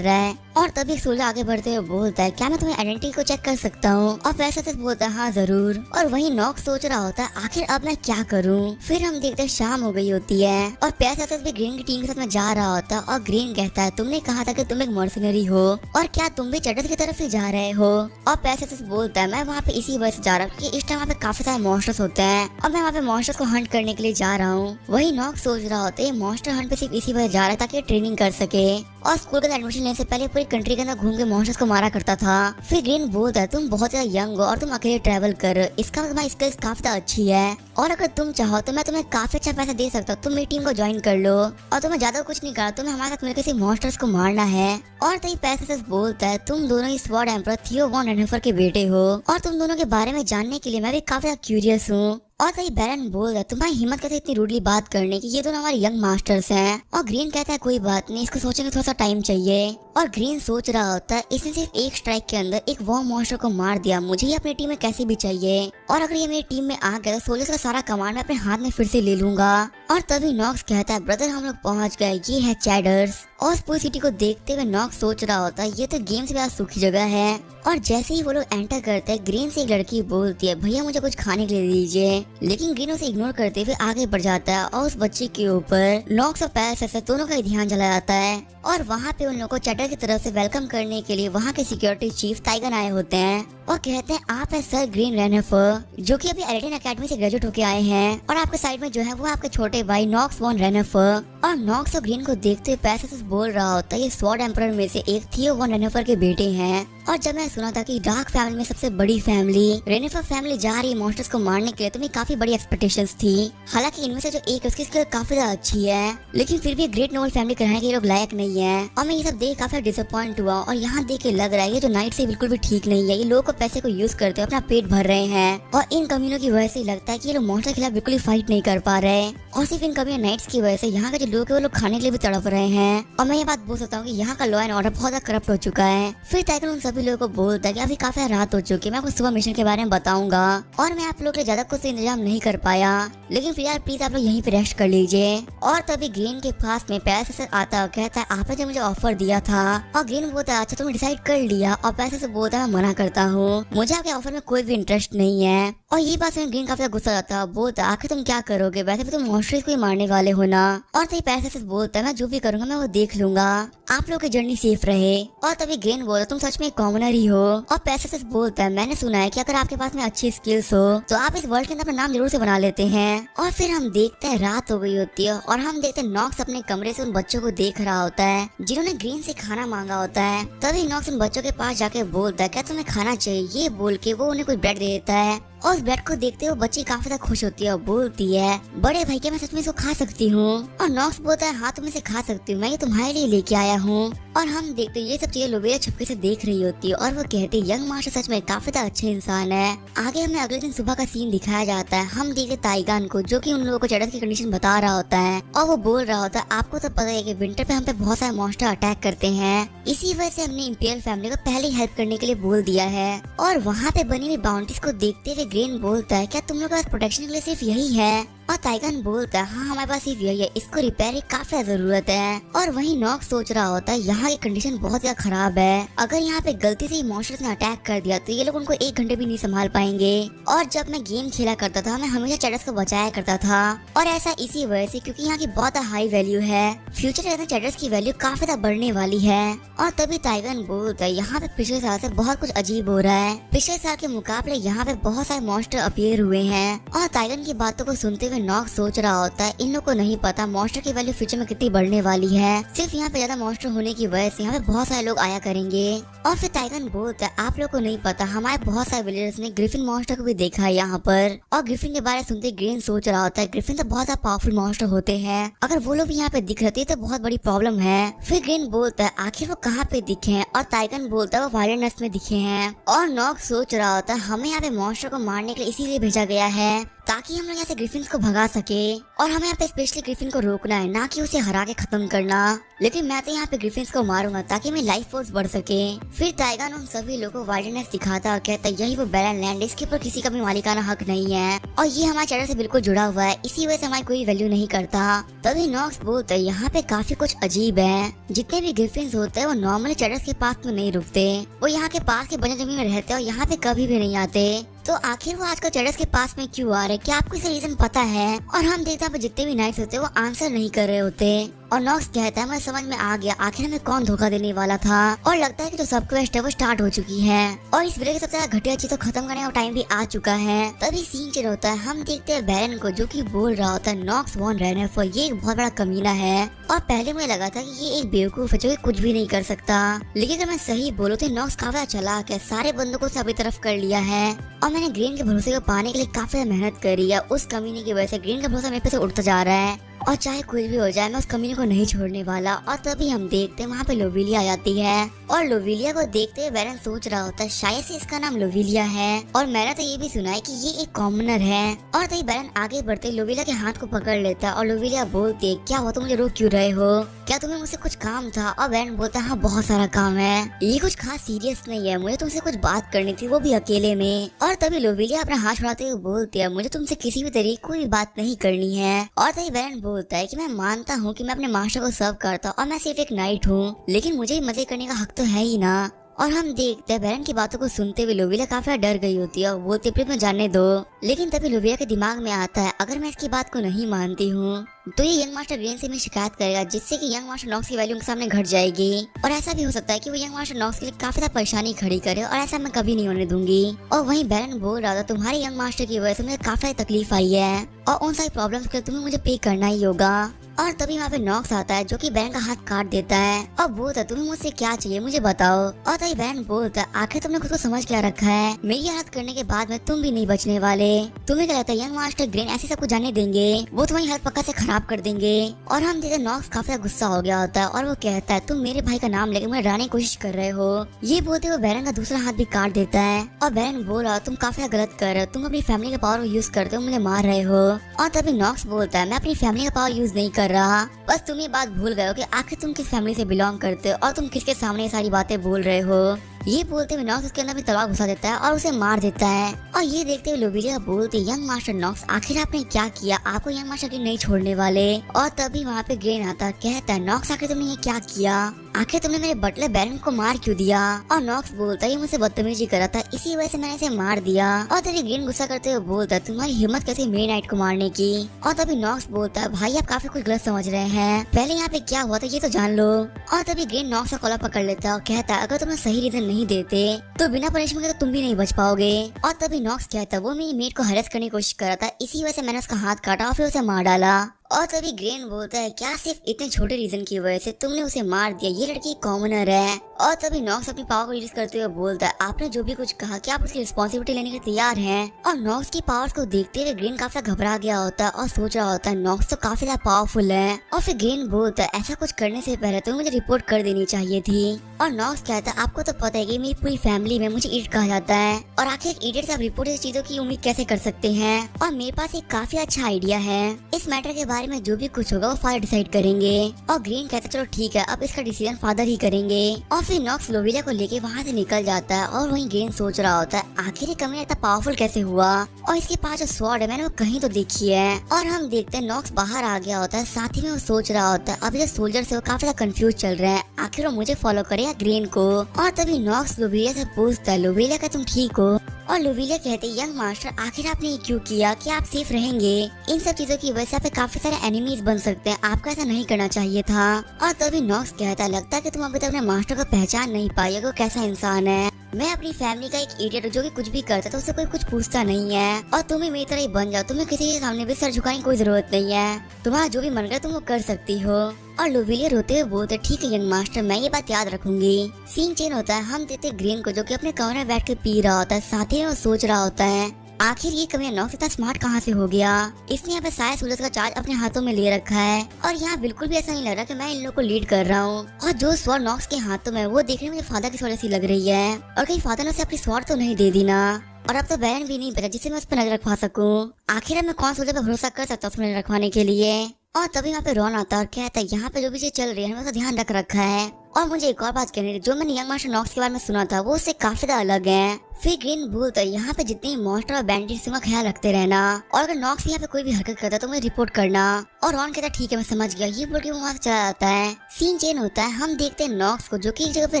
रहा है। और तभी सोल्जर आगे बढ़ते हुए बोलता है क्या मैं तुम्हें आइडेंटिटी को चेक कर सकता हूँ। और पैरासिस बोलता है हाँ जरूर। और वही नॉक्स सोच रहा होता है आखिर अब मैं क्या करूँ। फिर हम देखते हैं शाम हो गई होती है और पैरासिस भी ग्रीन की टीम के साथ में जा रहा होता है। और ग्रीन कहता है तुमने कहा था कि तुम एक मर्सनरी हो और क्या तुम भी चैडर्स की तरफ ही जा रहे हो। और पैरासिस बोलता है मैं वहाँ पे इसी वजह से जा रहा हूँ क्योंकि इस टाइम वहाँ पे काफी सारे मॉन्स्टर्स होते हैं और मैं वहाँ पे मॉन्स्टर्स को हंट करने के लिए जा रहा हूँ। वही नॉक्स सोच रहा होता है मॉन्स्टर हंट पे सिर्फ इसी वजह जा रहा है ताकि ट्रेनिंग कर सके और स्कूल के अंदर एडमिशन लेने से पहले पूरी कंट्री के अंदर घूम के मॉन्स्टर्स को मारा करता था। फिर ग्रीन बोलता है तुम बहुत ज्यादा यंग हो और तुम अकेले ट्रैवल कर, इसका मतलब तुम्हारी स्किल्स काफी ज्यादा अच्छी है और अगर तुम चाहो तो मैं तुम्हें काफी अच्छा पैसा दे सकता हूँ, तुम मेरी टीम को ज्वाइन कर लो और तुम्हें ज्यादा कुछ नहीं करना, तुम्हें हमारे साथ मिलकर सिर्फ मॉन्स्टर्स को मारना है। और तभी पैरासिस बोलता है तुम दोनों ही स्वॉर्ड एम्परर थियो वॉन रेनेफर के बेटे हो और तुम दोनों के बारे में जानने के लिए मैं भी काफी ज्यादा क्यूरियस हूँ। और तभी बैरन बोल रहा है तुम्हारी हिम्मत कैसे इतनी रूडली बात करने की, ये दोनों हमारे यंग मास्टर्स हैं। और ग्रीन कहता है कोई बात नहीं, इसको सोचने में थोड़ा सा टाइम चाहिए। और ग्रीन सोच रहा होता है इसने सिर्फ एक स्ट्राइक के अंदर एक वॉर मॉन्स्टर को मार दिया, मुझे ये अपनी टीम में कैसे भी चाहिए और अगर ये मेरी टीम में आ गया तो सोल्जर्स का सारा कमांड मैं अपने हाथ में फिर से ले लूंगा। और तभी नॉक्स कहता है ब्रदर हम लोग पहुंच गए, ये है चैडर्स। और पूरी सिटी को देखते हुए नॉक्स सोच रहा होता है ये तो गेम से ज्यादा सूखी जगह है। और जैसे ही वो लोग एंटर करते हैं ग्रीन से एक लड़की बोलती है भैया मुझे कुछ खाने के लिए दीजिए, लेकिन ग्रीन उसे इग्नोर करते हुए आगे बढ़ जाता है और उस बच्चे के ऊपर नॉक्स और पैरासिस दोनों का ध्यान चला जाता है। और वहाँ पे उन लोगों को चैडर की तरफ से वेलकम करने के लिए वहाँ के सिक्योरिटी चीफ टाइगन आए होते हैं और कहते हैं आप है सर ग्रीन रेनेफर जो कि अभी एलेडिन अकेडमी से ग्रेजुएट होके आए हैं और आपके साइड में जो है वो आपके छोटे भाई नॉक्स वॉन रेनेफर। और नॉक्स और ग्रीन को देखते हुए पैरासिस बोल रहा होता है ये स्वॉर्ड एम्परर में से एक थियो वॉन रेनेफर के बेटे हैं। और जब मैं सुना था कि डार्क फैमिली में सबसे बड़ी फैमिली रेनेफर फैमिली जा रही है मॉन्स्टर्स को मारने के लिए तो मेरी काफी बड़ी एक्सपेक्टेशंस थी। हालांकि इनमें से जो एक है उसकी स्किल काफी ज्यादा अच्छी है लेकिन फिर भी ग्रेट नोबल फैमिली कहने के लोग लायक नहीं है। और मैं ये सब देख काफी डिसअपॉइंट हुआ और यहाँ देख के लग रहा है ये जो नाइट से बिल्कुल भी ठीक नहीं है, ये लोगों को पैसे को यूज करते हुए अपना पेट भर रहे हैं और इन कमियों की वजह से लगता है कि ये लोग मॉन्स्टर के खिलाफ बिल्कुल ही फाइट नहीं कर पा रहे और सिर्फ इन कमियों नाइट्स की वजह से यहाँ के जो लोग है वो लोग खाने के लिए भी तड़प रहे हैं। और मैं ये बात बोल सकता हूँ कि यहाँ का लॉ एंड ऑर्डर बहुत ज्यादा करप्ट हो चुका है। फिर टाइगर उन सभी लोगों को बोलता है कि अभी काफी रात हो चुकी है, मैं आपको सुबह मिशन के बारे में बताऊंगा और मैं आप लोग के लिए ज्यादा कुछ इंतजाम नहीं कर पाया लेकिन फिर यार प्लीज आप लोग यहीं पे रेस्ट कर लीजिए। और तभी ग्रीन के पास में पैरासिस आता है कहता है आपने जो मुझे ऑफर दिया था और ग्रीन बोलता है अच्छा तुमने डिसाइड कर लिया और पैरासिस बोलता है मैं मना करता हूँ, मुझे आपके ऑफर में कोई भी इंटरेस्ट नहीं है। और ये बात सुन ग्रीन काफी गुस्सा जाता है, बोलता आखिर तुम क्या करोगे, वैसे भी तुम मॉन्स्टर्स को ही मारने वाले हो ना। और तभी पैरासिस बोलता है मैं जो भी करूंगा मैं वो देख लूंगा, आप लोग की जर्नी सेफ रहे। और तभी ग्रीन बोलता तुम सच में एक कॉमनर ही हो। और पैरासिस बोलता है मैंने सुना है कि अगर आपके पास में अच्छी स्किल्स हो तो आप इस वर्ल्ड के अंदर अपना नाम जरूर से बना लेते हैं। और फिर हम देखते हैं रात हो गई होती है और हम देखते हैं नॉक्स अपने कमरे से उन बच्चों को देख रहा होता है जिन्होंने ग्रीन से खाना मांगा होता है। तभी नॉक्स उन बच्चों के पास जाके बोलता है क्या तुम्हें खाना चाहिए, ये बोल के वो उन्हें कुछ ब्रेड दे देता है और उस ब्रेड को देखते हुए बच्ची काफी ज्यादा खुश होती है और बोलती है बड़े भाई क्या मैं सच में इसको खा सकती हूँ। और नॉक्स बोलता है हाँ तुम इसे खा सकती हूँ, मैं ये तुम्हारे लिए लेके आया हूँ। और हम देखते ये सब चीजें लोवेरा छुपके से देख रही होती है और वो कहते यंग मास्टर सच में काफी ज्यादा अच्छे इंसान है। आगे हमें अगले दिन सुबह का सीन दिखाया जाता है, हम देखते ताइगान को जो कि उन लोगों को चैडर की कंडीशन बता रहा होता है और वो बोल रहा होता है आपको तो पता है कि विंटर पे हम पे बहुत सारे मॉन्स्टर अटैक करते हैं, इसी वजह से हमने इंपीरियल फैमिली को पहले हेल्प करने के लिए बोल दिया है। और वहाँ पे बनी हुई बाउंड्रीज को देखते हुए ग्रीन बोलता है क्या तुम लोग के पास प्रोटेक्शन के लिए सिर्फ यही है। और टाइगन बोलता है हाँ हमारे पास सिर्फ यही है, इसको रिपेयर की काफी जरूरत है। और वहीं नॉक्स सोच रहा होता है यहाँ की कंडीशन बहुत ज्यादा खराब है, अगर यहाँ पे गलती से मॉन्स्टर्स ने अटैक कर दिया तो ये लोग उनको 1 घंटे भी नहीं संभाल पाएंगे। और जब मैं गेम खेला करता था मैं हमेशा चैडर्स को बचाया करता था और ऐसा इसी वजह से क्योंकि यहाँ की बहुत हाई वैल्यू है, फ्यूचर के अंदर चैडर्स की वैल्यू काफी ज्यादा बढ़ने वाली है। और तभी टाइगन बोलता है यहाँ पे पिछले साल से बहुत कुछ अजीब हो रहा है, पिछले साल के मुकाबले यहाँ पे बहुत सारे मॉन्स्टर अपीयर हुए हैं। और टाइगन की बातों को सुनते हुए नॉक्स सोच रहा होता है इन लोगों को नहीं पता मॉन्स्टर की वैल्यू फ्यूचर में कितनी बढ़ने वाली है, सिर्फ यहाँ पे ज्यादा मॉन्स्टर होने की वजह से यहाँ पे बहुत सारे लोग आया करेंगे। और फिर टाइगन बोलता है आप लोग को नहीं पता हमारे बहुत सारे विलेजर्स ने ग्रिफिन मॉन्स्टर को भी देखा है यहाँ पर। और ग्रिफिन के बारे में सुनते ग्रीन सोच रहा होता है ग्रिफिन तो बहुत ज्यादा पावरफुल मॉन्स्टर होते हैं, अगर वो लोग भी यहाँ पे दिख रहे तो बहुत बड़ी प्रॉब्लम है। फिर ग्रीन बोलता है आखिर वो कहाँ पे दिखे हैं और टाइगन बोलता है वो वायलेंट नेस्ट में दिखे हैं। और नॉक्स सोच रहा होता है हमें यहाँ पे मॉन्स्टर को मारने के लिए इसीलिए भेजा गया है ताकि हम लोग यहाँ से ग्रिफिन्स को भगा सके। और हमें यहाँ पे स्पेशली ग्रिफिन को रोकना है, ना कि उसे हरा के खत्म करना। लेकिन मैं तो यहाँ पे ग्रिफिन्स को मारूंगा ताकि मेरी लाइफ फोर्स बढ़ सके। फिर टाइगन उन सभी लोगों को वाइल्डनेस दिखाता और कहता है यही वो बैरन लैंड, इसके ऊपर किसी का भी मालिकाना हक नहीं है और ये हमारे चैनल से बिल्कुल जुड़ा हुआ है, इसी वजह से हमारी कोई वैल्यू नहीं करता। तभी नॉक्स बोलता है यहाँ पे काफी कुछ अजीब है, जितने भी ग्रिफिन्स होते हैं वो नॉर्मली चैडर्स के पास में नहीं रुकते, वो यहाँ के पास के बने जमीन में रहते हैं और यहाँ पे कभी भी नहीं आते। तो आखिर वो आजकल चैडर्स के पास में क्यों आ रहे, क्या आपको इसका रीजन पता है? और हम देखते हैं जितने भी नाइट्स होते हैं वो आंसर नहीं कर रहे होते। और नॉक्स कहता है मुझे समझ में आ गया आखिर हमें कौन धोखा देने वाला था, और लगता है कि जो सब क्वेस्ट है वो स्टार्ट हो चुकी है और इस वीडियो की सबसे ज्यादा घटिया चीज तो खत्म करने का टाइम भी आ चुका है। तभी सीन चेंज होता है, हम देखते हैं बैरन को जो कि बोल रहा होता है नॉक्स वॉन रेनेफर ये एक बहुत बड़ा कमीना है। और पहले मुझे लगा था कि ये एक बेवकूफ है जो कि कुछ भी नहीं कर सकता, लेकिन अगर मैं सही बोलूं तो नॉक्स काफी चालाक है, सारे बंदों को सभी तरफ कर लिया है। और मैंने ग्रीन के भरोसे को पाने के लिए काफी मेहनत करी है, उस कमीने की वजह से ग्रीन का भरोसा मेरे पे से उठता जा रहा है और चाहे कुछ भी हो जाए मैं उस कमीने को नहीं छोड़ने वाला। और तभी हम देखते हैं वहाँ पे लोविलिया आ जाती है और लोविलिया को देखते हुए बैरन सोच रहा होता है शायद से इसका नाम लोविलिया है, और मैंने तो ये भी सुना है कि ये एक कॉमनर है। और तभी बैरन आगे बढ़ते लोविलिया के हाथ को पकड़ लेता है और लोविलिया बोलती है क्या हुआ, तुम मुझे रोक क्यों रहे हो, क्या तुम्हें मुझसे कुछ काम था? और बैरन बोलता है हाँ बहुत सारा काम है, ये कुछ खास सीरियस नहीं है, मुझे तुमसे कुछ बात करनी थी वो भी अकेले में। और तभी लोविलिया अपना हाथ छुड़ाते हुए बोलती है मुझे तुमसे किसी भी तरीके कोई बात नहीं करनी है। और तभी बैरन बोलता है कि मैं मानता हूँ कि मैं अपने मास्टर को सर्व करता हूँ और मैं सिर्फ एक नाइट हूँ, लेकिन मुझे भी मजे करने का हक तो है ही ना। और हम देखते हैं बैरन की बातों को सुनते हुए लोविलिया काफी डर गई होती है और बोलती है प्लीज मैं जानने दो। लेकिन तभी लोविलिया के दिमाग में आता है अगर मैं इसकी बात को नहीं मानती हूँ तो ये यंग मास्टर ग्रेन से मैं शिकायत करेगा, जिससे कि यंग मास्टर नॉक्स की वैल्यू उनके सामने घट जाएगी। और ऐसा भी हो सकता है कि वो यंग मास्टर नॉक्स के लिए काफी ज्यादा परेशानी खड़ी करे, और ऐसा मैं कभी नहीं होने दूंगी। और वहीं बैरन बोल रहा था तुम्हारे यंग मास्टर की वजह से मुझे काफी तकलीफ आई है और उन सारी प्रॉब्लम्स के लिए तुम्हें मुझे पे करना ही होगा। और तभी वहाँ पे नॉक्स आता है जो कि बैरन का हाथ काट देता है और बोलता है तुम्हें मुझसे क्या चाहिए मुझे बताओ। और तभी बैरन बोलता है आखिर तुमने खुद को समझ क्या रखा है, मेरी हालत करने के बाद में तुम भी नहीं बचने वाले। तुम्हें क्या लगता है यंग मास्टर ग्रेन ऐसे सब कुछ जानने देंगे, वो तुम्हारी हालत पक्का से खराब कर देंगे। और हम देखते नॉक्स काफी गुस्सा हो गया होता है और वो कहता है तुम मेरे भाई का नाम लेकर मुझे डराने की कोशिश कर रहे हो। ये बोलते हुए बैरन का दूसरा हाथ भी काट देता है और बैरन बोल रहा तुम काफी गलत कर रहे हो, तुम अपनी फैमिली का पावर यूज करते हो मुझे मार रहे हो। और तभी नॉक्स बोलता है मैं अपनी फैमिली का पावर यूज नहीं कर रहा, बस तुम ये बात भूल गए हो कि आखिर तुम किस फैमिली से बिलोंग करते हो और तुम किसके सामने ये सारी बातें बोल रहे हो। ये बोलते हुए नॉक्स उसके अंदर भी तलवार घुसा देता है और उसे मार देता है। और ये देखते हुए लोविलिया बोलती है यंग मास्टर नॉक्स आखिर आपने क्या किया, आपको यंग मास्टर की नहीं छोड़ने वाले। और तभी वहाँ पे ग्रेन आता कहता है नॉक्स आखिर तुमने ये क्या किया, आखिर तुमने मेरे बटलर बैरन को मार क्यों दिया। और नॉक्स बोलता है ये मुझसे बदतमीजी करा था इसी वजह से मैंने इसे मार दिया। और तभी ग्रेन गुस्सा करते हुए बोलता है तुम्हारी हिम्मत कैसे मेरी नाइट को मारने की। और तभी नॉक्स बोलता है भाई आप काफी कुछ गलत समझ रहे हैं, पहले यहाँ पे क्या हुआ था ये तो जान लो। और तभी ग्रेन नॉक्स का कॉलर पकड़ लेता है और कहता है अगर तुम्हें सही रीजन नहीं देते तो बिना पनिशमेंट के तो तुम भी नहीं बच पाओगे। और तभी नॉक्स कहता है वो मेरी मेट को हरेस करने की कोशिश कर रहा था, इसी वजह से मैंने उसका हाथ काटा और फिर उसे मार डाला। और तभी ग्रेन बोलता है क्या सिर्फ इतने छोटे रीजन की वजह से तुमने उसे मार दिया, ये लड़की कॉमनर है। और तभी नॉक्स अपनी पावर को रिलीज करते हुए बोलता है आपने जो भी कुछ कहा क्या आप उसकी रिस्पॉन्सिबिलिटी लेने के तैयार हैं। और नॉक्स की पावर्स को देखते हुए ग्रेन काफी घबरा गया होता है और सोच रहा होता है नॉक्स तो काफी ज्यादा पावरफुल है। और फिर ग्रेन बोलता है ऐसा कुछ करने से पहले तो मुझे रिपोर्ट कर देनी चाहिए थी। और नॉक्स कहता है आपको तो पता है कि मेरी पूरी फैमिली में मुझे इडियट कहा जाता है, और आखिर एक इडियट से आप रिपोर्ट जैसी चीजों की उम्मीद कैसे कर सकते हैं। और मेरे पास एक काफी अच्छा आइडिया है, इस मैटर के बारे में जो भी कुछ होगा वो फादर डिसाइड करेंगे। और ग्रीन कहता है चलो ठीक है अब इसका डिसीजन फादर ही करेंगे। और फिर नॉक्स लोविलिया को लेके वहाँ से निकल जाता है और वहीं ग्रीन सोच रहा होता है आखिर ये कमीना इतना पावरफुल कैसे हुआ, और इसके पास जो स्वॉर्ड है मैंने वो कहीं तो देखी है। और हम देखते हैं नॉक्स बाहर आ गया होता है, साथ ही में वो सोच रहा होता है अभी जो सोल्जर से वो काफी ज्यादा कंफ्यूज चल रहे हैं, आखिर वो मुझे फॉलो करे या ग्रीन को। और तभी नॉक्स लोविलिया से पूछता है लोविलिया क्या तुम ठीक हो। और लोविलिया कहते हैं यंग मास्टर आखिर आपने ये क्यों किया, क्या आप सेफ रहेंगे, इन सब चीजों की वजह से आप काफी सारे एनिमीज बन सकते हैं, आपको ऐसा नहीं करना चाहिए था। और तभी नॉक्स कहता है लगता है कि तुम अभी तक अपने मास्टर को पहचान नहीं पाई हो, कैसा इंसान है। मैं अपनी फैमिली का एक इडियट जो कि कुछ भी करता तो उससे कोई कुछ पूछता नहीं है, और तुम ही मेरी तरह ही बन जाओ, तुम्हें किसी के सामने भी सर झुकाने की कोई जरूरत नहीं है, तुम्हारा जो भी मन करे तुम वो कर सकती हो। और लोविलिया रोते हुए बोलते ठीक है यंग मास्टर मैं ये बात याद रखूंगी। सीन चेंज होता है, हम देते ग्रीन को जो कि अपने कमरे में बैठ के पी रहा होता है, साथ ही में वो सोच रहा होता है आखिर ये कमीना नॉक्स इतना स्मार्ट कहाँ से हो गया, इसने यहाँ पे सारे सूरज का चार्ज अपने हाथों में ले रखा है, और यहाँ बिल्कुल भी ऐसा नहीं लग रहा कि मैं इन लोगों को लीड कर रहा हूँ। और जो स्वॉर्ड नॉक्स के हाथों में वो देखने में मुझे फादर की स्वॉर्ड ऐसी लग रही है, और कहीं फादर ने उसे अपनी स्वॉर्ड तो नहीं दे दी ना। और अब तो बैरन भी नहीं बचा जिसे मैं उस पर नजर रखवा सकूं। आखिर मैं कौन सोल्जर पर भरोसा कर सकता हूँ उसमें नजर रखवाने के लिए। और तभी वहाँ पे रॉन आता है और कहता है यहाँ पे जो भी चीज चल रही है हमें उसका ध्यान रख रखा है। और मुझे एक और बात कहनी थी, जो मैंने यंग मास्टर नॉक्स के बारे में सुना था वो उससे काफी ज्यादा अलग है। फिर ग्रीन बोलता है यहाँ पे जितने मॉन्स्टर और बैंडिट्स का ख्याल रखते रहना, और अगर नॉक्स यहाँ पे कोई भी हरकत करता है तो मुझे रिपोर्ट करना। और रॉन कहता है ठीक है मैं समझ गया। ये बोल के वो वहाँ से चला जाता है। सीन चेंज होता है, हम देखते हैं नॉक्स को जो कि एक जगह पे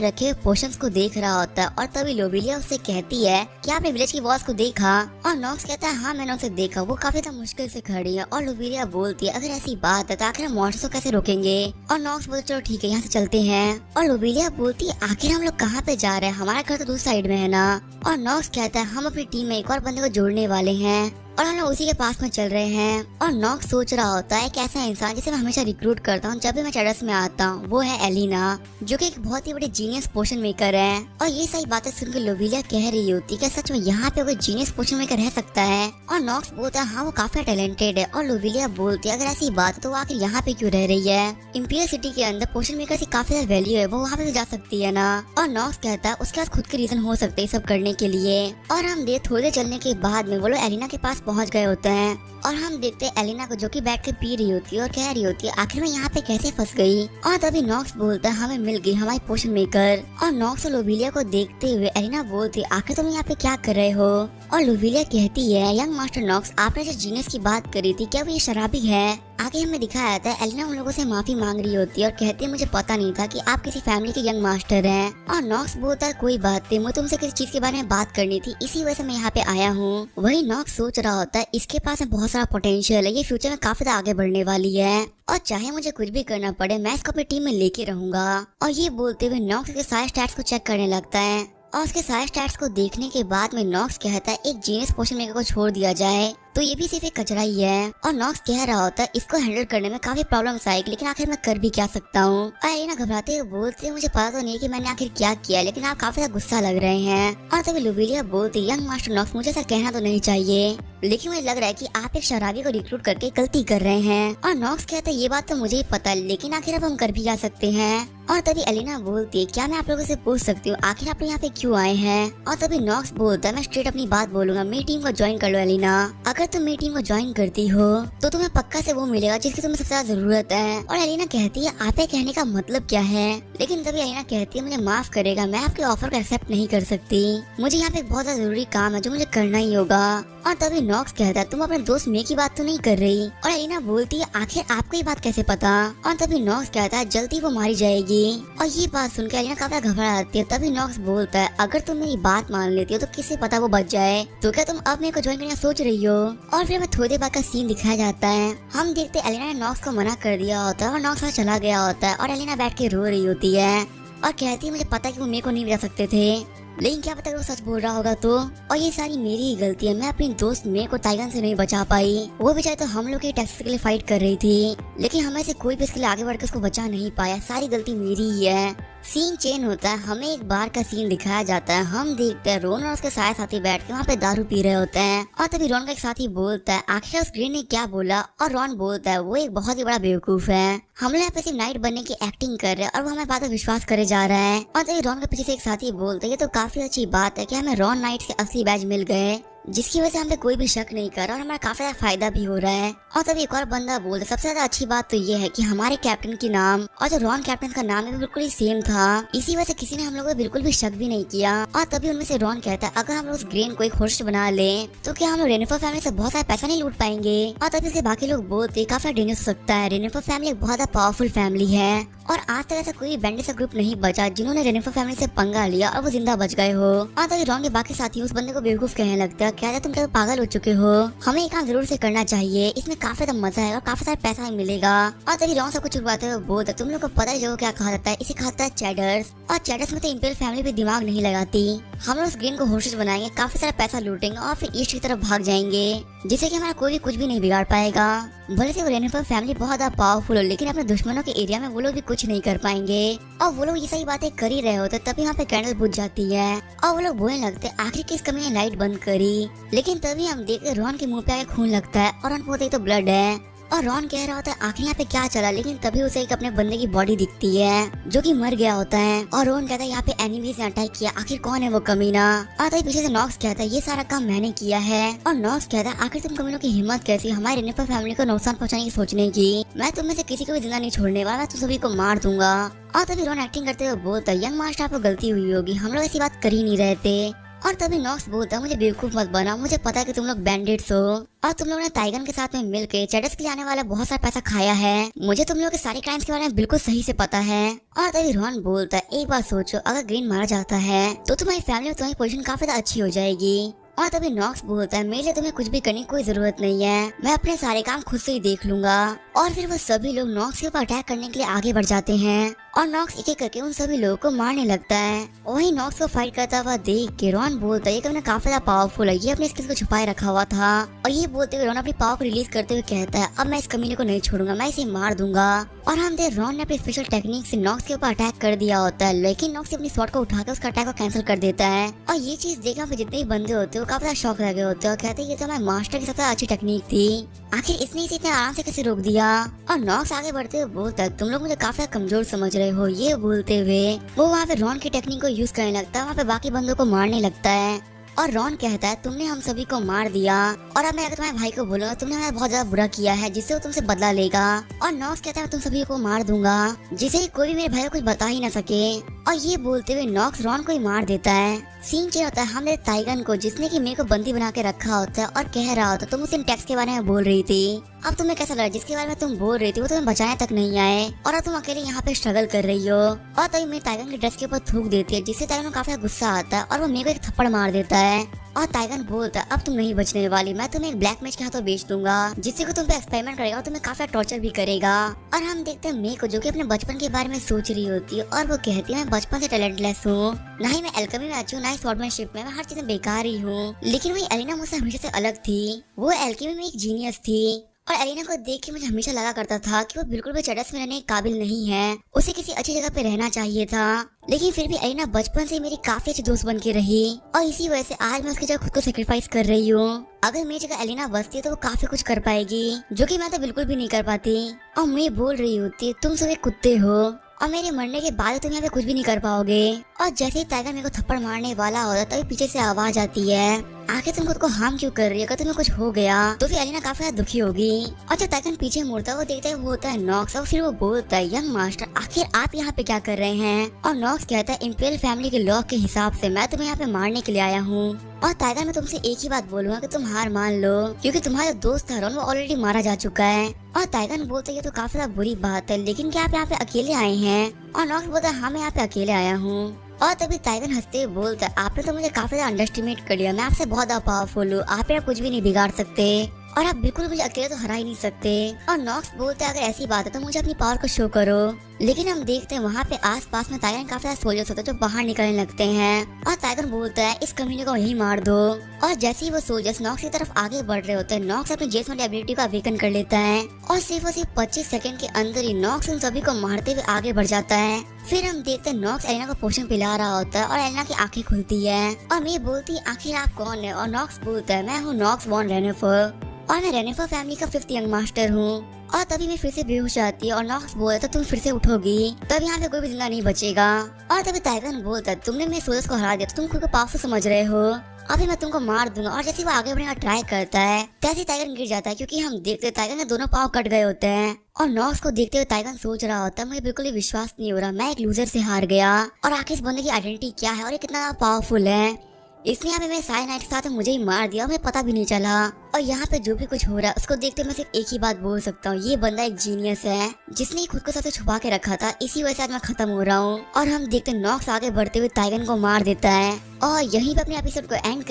रखे हुए पोशंस को देख रहा होता है। और तभी लोविलिया उससे कहती है कि आपने विलेज की वॉल्स को देखा। और नॉक्स कहता है हाँ मैंने उसे देखा, वो काफी ज्यादा मुश्किल से खड़ी है। और लोविलिया बोलती है अगर ऐसी बात है तो आखिर हम मॉन्स्टर्स को कैसे रोकेंगे। और नॉक्स बोलते चलो ठीक है यहाँ से चलते हैं। और लोविलिया बोलती है आखिर हम लोग कहाँ पे जा रहे हैं, हमारा घर तो दूसरी साइड में है ना। और नॉक्स कहता है हम अपनी टीम में एक और बंदे को जोड़ने वाले हैं और हम लोग उसी के पास में चल रहे हैं। और नॉक्स सोच रहा होता है कि ऐसा इंसान जिसे मैं हमेशा रिक्रूट करता हूँ जब भी मैं चैडर्स में आता हूँ वो है एलिना, जो कि एक बहुत ही बड़ी जीनियस पोशन मेकर है। और ये सारी बातें सुनकर लोविलिया कह रही होती है सच में यहाँ पे कोई जीनियस पोशन मेकर रह सकता है। और नॉक्स बोलता है हाँ वो काफी टैलेंटेड है। और लोविलिया बोलती है अगर ऐसी बात है तो वो आखिर यहाँ पे क्यों रह रही है। इंपीरियल सिटी के अंदर पोशन मेकर की काफी ज्यादा वैल्यू है, वो वहाँ पे जा सकती है ना। और नॉक्स कहता है उसके पास खुद के रीजन हो सकते हैं सब करने के लिए। और हम देख थोड़ी देर चलने के बाद में वो लोग एलिना के पास पहुँच गए होते हैं। और हम देखते हैं एलिना को जो कि बैठ के पी रही होती है और कह रही होती है आखिर मैं यहाँ पे कैसे फंस गई। और तभी नॉक्स बोलता है हमें मिल गई हमारी पोशन मेकर। और नॉक्स और लोविलिया को देखते हुए एलिना बोलती है आखिर तुम यहाँ पे क्या कर रहे हो। और लोविलिया कहती है यंग मास्टर नॉक्स आपने जो जीनियस की बात करी थी क्या वो ये शराबी है। आगे हमें दिखाया था एलिना उन लोगों से माफी मांग रही होती है और कहती है मुझे पता नहीं था कि आप किसी फैमिली के यंग मास्टर हैं। और नॉक्स बोलता है कोई बात नहीं, मुझे तुमसे किसी चीज के बारे में बात करनी थी इसी वजह से मैं यहाँ पे आया हूँ। वही नॉक्स सोच रहा होता है इसके पास बहुत सारा पोटेंशियल है, ये फ्यूचर में काफी ज्यादा आगे बढ़ने वाली है और चाहे मुझे कुछ भी करना पड़े मैं इसको अपनी टीम में लेके रहूंगा। और ये बोलते हुए नॉक्स के सारे स्टैट्स को चेक करने लगता है। और उसके सारे स्टैट्स को देखने के बाद में नॉक्स कहता है एक जीनियस पोशन मेकर को छोड़ दिया जाए तो ये भी सिर्फ एक कचरा ही है। और नॉक्स कह रहा होता है इसको हैंडल करने में काफी प्रॉब्लम्स आएगी लेकिन आखिर मैं कर भी क्या सकता हूँ। और एलिना घबराते हुए बोलते मुझे पता तो नहीं कि मैंने आखिर क्या किया लेकिन आप काफी गुस्सा लग रहे हैं। और तभी लोविलिया बोलती यंग मास्टर नॉक्स मुझे ऐसा कहना तो नहीं चाहिए लेकिन मुझे लग रहा है कि आप एक शराबी को रिक्रूट करके गलती कर रहे हैं। और नॉक्स कहता है ये बात तो मुझे ही पता है लेकिन आखिर अब हम कर भी जा सकते हैं। और तभी एलिना बोलती है क्या मैं आप लोगों से पूछ सकती हूँ आखिर आप लोग यहाँ पे क्यों आए हैं। और तभी नॉक्स बोलता है मैं स्ट्रेट अपनी बात बोलूंगा, मेरी टीम को ज्वाइन कर लो एलिना। अगर तुम मेरी टीम को ज्वाइन करती हो तो तुम्हें पक्का से वो मिलेगा जिसकी तुम्हें सबसे ज्यादा जरूरत है। और एलिना कहती है आप कहने का मतलब क्या है। लेकिन तभी एलिना कहती है मुझे माफ करेगा मैं आपके ऑफर को एक्सेप्ट नहीं कर सकती, मुझे यहाँ पे बहुत ज्यादा जरूरी काम है जो मुझे करना ही होगा। और तभी नॉक्स कहता है तुम अपने दोस्त मे की बात तो नहीं कर रही। और एलिना बोलती है आखिर आपको ये बात कैसे पता। और तभी नॉक्स कहता है जल्दी वो मारी जाएगी। और ये बात सुनकर एलिना काफी घबरा जाती है। तभी नॉक्स बोलता है अगर तुम मेरी बात मान लेती हो तो किसे पता वो बच जाए, तो क्या तुम अब मेरे को ज्वाइन करना सोच रही हो। और फिर मैं थोड़ी देर बाद का सीन दिखाया जाता है। हम देखते एलिना ने नॉक्स को मना कर दिया होता है और नॉक्स वहाँ चला गया होता है। और एलिना बैठ के रो रही होती है और कहती है मुझे पता है कि वो मेरे को नहीं बचा सकते थे लेकिन क्या पता वो सच बोल रहा होगा तो। और ये सारी मेरी ही गलती है, मैं अपनी दोस्त मे को टाइगन से नहीं बचा पाई, वो बेचारी तो हम लोग के टैक्स के लिए फाइट कर रही थी लेकिन हमें से कोई भी इसके लिए आगे बढ़कर उसको बचा नहीं पाया, सारी गलती मेरी ही है। सीन चेंज होता है, हमें एक बार का सीन दिखाया जाता है। हम देखते हैं रोन और उसके सारे साथी बैठ के वहाँ पे दारू पी रहे होते हैं। और तभी रोन का एक साथी बोलता है आखिर उस ग्रीन ने क्या बोला। और रोन बोलता है वो एक बहुत ही बड़ा बेवकूफ है, हम लोग यहाँ पे सिर्फ नाइट बनने की एक्टिंग कर रहे हैं और वो हमें बात पर विश्वास करे जा रहा है। और तभी रोन के पीछे से एक साथी बोलते है ये तो काफी अच्छी बात है कि हमें रॉन नाइट्स के असली बैज मिल गए जिसकी वजह से हमें कोई भी शक नहीं कर रहा और हमारा काफी ज्यादा फायदा भी हो रहा है। और तभी एक और बंदा बोलता सबसे ज्यादा अच्छी बात तो ये है कि हमारे कैप्टन के नाम और जो रॉन कैप्टन का नाम है बिल्कुल ही सेम था, इसी वजह से किसी ने हम लोगों को बिल्कुल भी शक भी नहीं किया। और तभी उनमें से रॉन कहता है अगर हम लोग उस ग्रेन को एक होस्ट बना ले तो क्या हम लोग रेनिफर फैमिली से बहुत सारा पैसा नहीं लूट पाएंगे। और तभी उसके बाकी लोग बोलते काफी डेंजरस हो सकता है, रेनिफर फैमिली एक बहुत ज्यादा पावरफुल फैमिली है और आज तक ऐसा कोई बैंडिट ग्रुप नहीं बचा जिन्होंने रेनिफर फैमिली से पंगा लिया और वो जिंदा बच गए हो। और तभी रॉन के बाकी साथी उस बंदे को बेवकूफ कहने लगता है क्या तुम क्या पागल हो चुके हो, हमें ये काम जरूर से करना चाहिए, इसमें काफी ज्यादा मजा है और काफी सारा पैसा मिलेगा। और तभी रॉन सबको चुपवाते हुए बोलता तुम लोग को पता है जो क्या कहा जाता है, इसे कहा जाता है चैडर्स। और चैडर्स में तो इंपीरियल फैमिली भी दिमाग नहीं लगाती, हम लोग उस ग्रीन को होस्टेज बनाएंगे, काफी सारा पैसा लूटेंगे और फिर ईस्ट की तरफ भाग जाएंगे जिससे कि हमारा कोई भी कुछ भी नहीं बिगाड़ पाएगा। भले से वो रेनिफर फैमिली बहुत ज्यादा पावरफुल हो लेकिन अपने दुश्मनों के एरिया में वो लोग भी कुछ नहीं कर पाएंगे। और वो लोग ये सही बातें कर ही रहे होते तभी यहाँ पे कैंडल बुझ जाती है और वो लोग बोलने लगते आखिर किस कमी ने लाइट बंद करी। लेकिन तभी हम देखते रॉन के मुंह पे आगे खून लगता है और रॉन बोलते तो ब्लड है। और रॉन कह रहा होता है आखिर यहाँ पे क्या चला, लेकिन तभी उसे एक अपने बंदे की बॉडी दिखती है जो कि मर गया होता है। और रॉन कहता है यहाँ पे एनिमीज ने अटैक किया, आखिर कौन है वो कमीना। और तभी पीछे से नॉक्स कहता है ये सारा काम मैंने किया है। और नॉक्स कहता है आखिर तुम कमीनों की हिम्मत कैसी हमारे रेनिफर फैमिली को नुकसान पहुँचाने की सोचने की, मैं तुम में से किसी को भी जिंदा नहीं छोड़ने वाला, मैं तुम सभी को मार दूंगा। और तभी रॉन एक्टिंग करते हुए बोलता है यंग मास्टर आपको गलती हुई होगी, हम लोग ऐसी बात कर ही नहीं रहे थे। और तभी नॉक्स बोलता है मुझे बेवकूफ मत बना, मुझे पता है कि तुम लोग बैंडिट्स हो और तुम लोगों ने टाइगन के साथ में मिलकर चैडस के लिए आने वाला बहुत सारा पैसा खाया है, मुझे तुम लोगों के सारे क्राइम्स के बारे में बिल्कुल सही से पता है। और तभी रॉन बोलता है एक बात सोचो, अगर ग्रीन मारा जाता है तो तुम्हारी फैमिली में तुम्हारी पोजीशन काफी ज्यादा अच्छी हो जाएगी। और तभी नॉक्स बोलता है मेरे लिए तुम्हें कुछ भी करने की कोई जरूरत नहीं है, मैं अपने सारे काम खुद से ही देख लूंगा। और फिर वो सभी लोग नॉक्स के ऊपर अटैक करने के लिए आगे बढ़ जाते हैं और नॉक्स एक एक करके उन सभी लोगों को मारने लगता है। वही नॉक्स को फाइट करता हुआ देख के रॉन बोलता है ये कमीना काफी ज्यादा पावरफुल है, ये अपने स्किल्स को छुपाए रखा हुआ था। और ये बोलते हुए रॉन अपनी पावर को रिलीज करते हुए कहता है अब मैं इस कमीने को नहीं छोड़ूंगा, मैं इसे मार दूंगा। और हम देख रॉन ने अपनी स्पेशल टेक्निक से नॉक्स के ऊपर अटैक कर दिया होता है, लेकिन नॉक्स अपनी स्वॉर्ड को उठाकर उसका अटैक को कैंसिल कर देता है। और ये चीज देखने पे जितने भी बंदे होते हैं वो काफी शौक लगे होते हैं और कहते हैं ये तो हमारे मास्टर की सबसे अच्छी टेक्निक थी, आखिर इसने इसे इतने आराम से कैसे रोक दिया। और नॉक्स आगे बढ़ते हुए बोलता है तुम लोग मुझे काफी कमजोर समझ रहे हो। ये बोलते हुए वो वहाँ पे रॉन की टेक्निक को यूज करने लगता है, वहाँ पे बाकी बंदों को मारने लगता है। और रॉन कहता है तुमने हम सभी को मार दिया और अब मैं अगर तुम्हारे भाई को बोलूंगा तुमने हमें बहुत ज्यादा बुरा किया है, जिससे वो तुमसे बदला लेगा। और नॉक्स कहता है तुम सभी को मार दूंगा, जिसे कोई भी मेरे भाई को कुछ बता ही ना सके। और ये बोलते हुए नॉक्स रॉन को ही मार देता है। सीन चेंज होता है हमने टाइगन को, जिसने की मेरे को बंदी बना के रखा होता है और कह रहा होता तुम उसे टैक्स के बारे में बोल रही थी, अब तुम्हें कैसा लगा जिसके बारे में तुम बोल रही थी वो तुम्हें बचाने तक नहीं आए और अब तुम अकेले यहाँ पे स्ट्रगल कर रही हो। और तभी मेरे टाइगन के ड्रेस के ऊपर थूक देती है, जिससे टाइगन को काफी गुस्सा आता है और वो मेरे को एक थप्पड़ मार देता है। और टाइगन बोलता है अब तुम नहीं बचने वाली, मैं तुम्हें एक ब्लैक मैच के हाथों बेच दूंगा, जिससे को तुम पे एक्सपेरिमेंट करेगा और तुम्हें काफी टॉर्चर भी करेगा। और हम देखते हैं मे को जो कि अपने बचपन के बारे में सोच रही होती है और वो कहती है मैं बचपन से टैलेंटलेस हूँ, ना ही मैं एल्केमी में अच्छी हूँ, ना ही स्वॉर्डमैनशिप में, मैं हर चीज में बेकार ही हूँ। लेकिन वही एलिना मुझसे हमेशा से अलग थी, वो एल्केमी में एक जीनियस थी। और एलिना को देख के मुझे हमेशा लगा करता था कि वो बिल्कुल भी चैडस में रहने के काबिल नहीं है, उसे किसी अच्छी जगह पे रहना चाहिए था। लेकिन फिर भी एलिना बचपन से मेरी काफी अच्छी दोस्त बन के रही और इसी वजह से आज मैं उसकी जगह खुद को सेक्रीफाइस कर रही हूँ। अगर मेरी जगह एलिना बचती है तो वो काफी कुछ कर पाएगी, जो कि मैं तो बिल्कुल भी नहीं कर पाती। और मैं बोल रही होती तुम सब एक कुत्ते हो और मेरे मरने के बाद तुम यहाँ पे कुछ भी नहीं कर पाओगे। और जैसे ही टाइगर मेरे को थप्पड़ मारने वाला होता तभी पीछे से आवाज आती है आखिर तुम खुद को हार्म क्यों कर रही है, अगर तुम्हें कुछ हो गया तो फिर एलिना काफी ज्यादा दुखी होगी। और जब टाइगर पीछे मुड़ता है वो देखता है वो होता है नॉक्स और फिर वो बोलता है यंग मास्टर आखिर आप यहाँ पे क्या कर रहे हैं। और नॉक्स कहता है इंपेरियल फैमिली के लॉ के हिसाब से मैं तुम्हें यहाँ पे मारने के लिए आया हूँ। और टाइगर मैं तुमसे एक ही बात बोलूंगा कि तुम हार मान लो, क्योंकि तुम्हारा दोस्त था रॉन वो ऑलरेडी मारा जा चुका है। और टाइगर बोलता है ये तो काफी ज्यादा बुरी बात है, लेकिन क्या आप यहाँ पे अकेले आए हैं। और नॉक्स बोलता है हाँ मैं यहाँ पे अकेले आया हूँ। और तभी टाइगर हंसते हुए बोलता है आपने तो मुझे काफी ज्यादा अंडरस्टिमेट कर लिया, मैं आपसे बहुत ज्यादा पावरफुल हूँ, आप मेरा कुछ भी नहीं बिगाड़ सकते और आप बिल्कुल मुझे अकेले तो हरा ही नहीं सकते। और नॉक्स बोलता है अगर ऐसी बात है तो मुझे अपनी पावर को शो करो। लेकिन हम देखते हैं वहाँ पे आसपास में टाइगर काफी ज्यादा सोल्जर्स होते हैं जो बाहर निकलने लगते हैं। और टाइगर बोलता है इस कमीने को यहीं मार दो। और जैसे ही वो सोल्जर्स नॉक्स की तरफ आगे बढ़ रहे होते हैं नॉक्स अपनी जेस वाली एबिलिटी को अवेकन कर लेता है और सिर्फ 25 सेकंड के अंदर ही नॉक्स उन सभी को मारते हुए आगे बढ़ जाता है। फिर हम देखते हैं नॉक्स एलिना को पोशन पिला रहा होता है और एलिना की आंखें खुलती है और मैं बोलती आखिर आप कौन है। और नॉक्स बोलता है मैं हूँ नॉक्स वॉन रेनेफर और मैं रेनेफर फैमिली का 5th यंग मास्टर हूँ। और तभी मैं फिर से बेहोश आती है और नॉक्स बोलता तुम फिर से उठोगी तब यहाँ पे कोई भी जिंदा नहीं बचेगा। और तभी टाइगर बोलता तुमने मेरे सोल्जर्स को हरा दिया तो तुम खुद को पावरफुल समझ रहे हो, अभी मैं तुमको मार दूंगा। और जैसे वो आगे बढ़ने का ट्राई करता है तैसे टाइगर गिर जाता है, क्योंकि हम देखते टाइगर के दोनों पाँव कट गए होते हैं। और नॉक्स को देखते हुए टाइगर सोच रहा होता है मुझे बिल्कुल ही विश्वास नहीं हो रहा, मैं एक लूजर से हार गया और आखिर इस बंदे की आइडेंटिटी क्या है और ये कितना पावरफुल है। इसने यहाँ पे मेरे सारे नाइट के साथ मुझे ही मार दिया, मुझे पता भी नहीं चला। और यहाँ पे जो भी कुछ हो रहा है उसको देखते मैं सिर्फ एक ही बात बोल सकता हूँ, ये बंदा एक जीनियस है जिसने खुद को सबसे छुपा के रखा था, इसी वजह से आज मैं खत्म हो रहा हूँ। और हम देखते नॉक्स आगे बढ़ते हुए टाइगर को मार देता है और यहीं पे अपने एपिसोड को एंड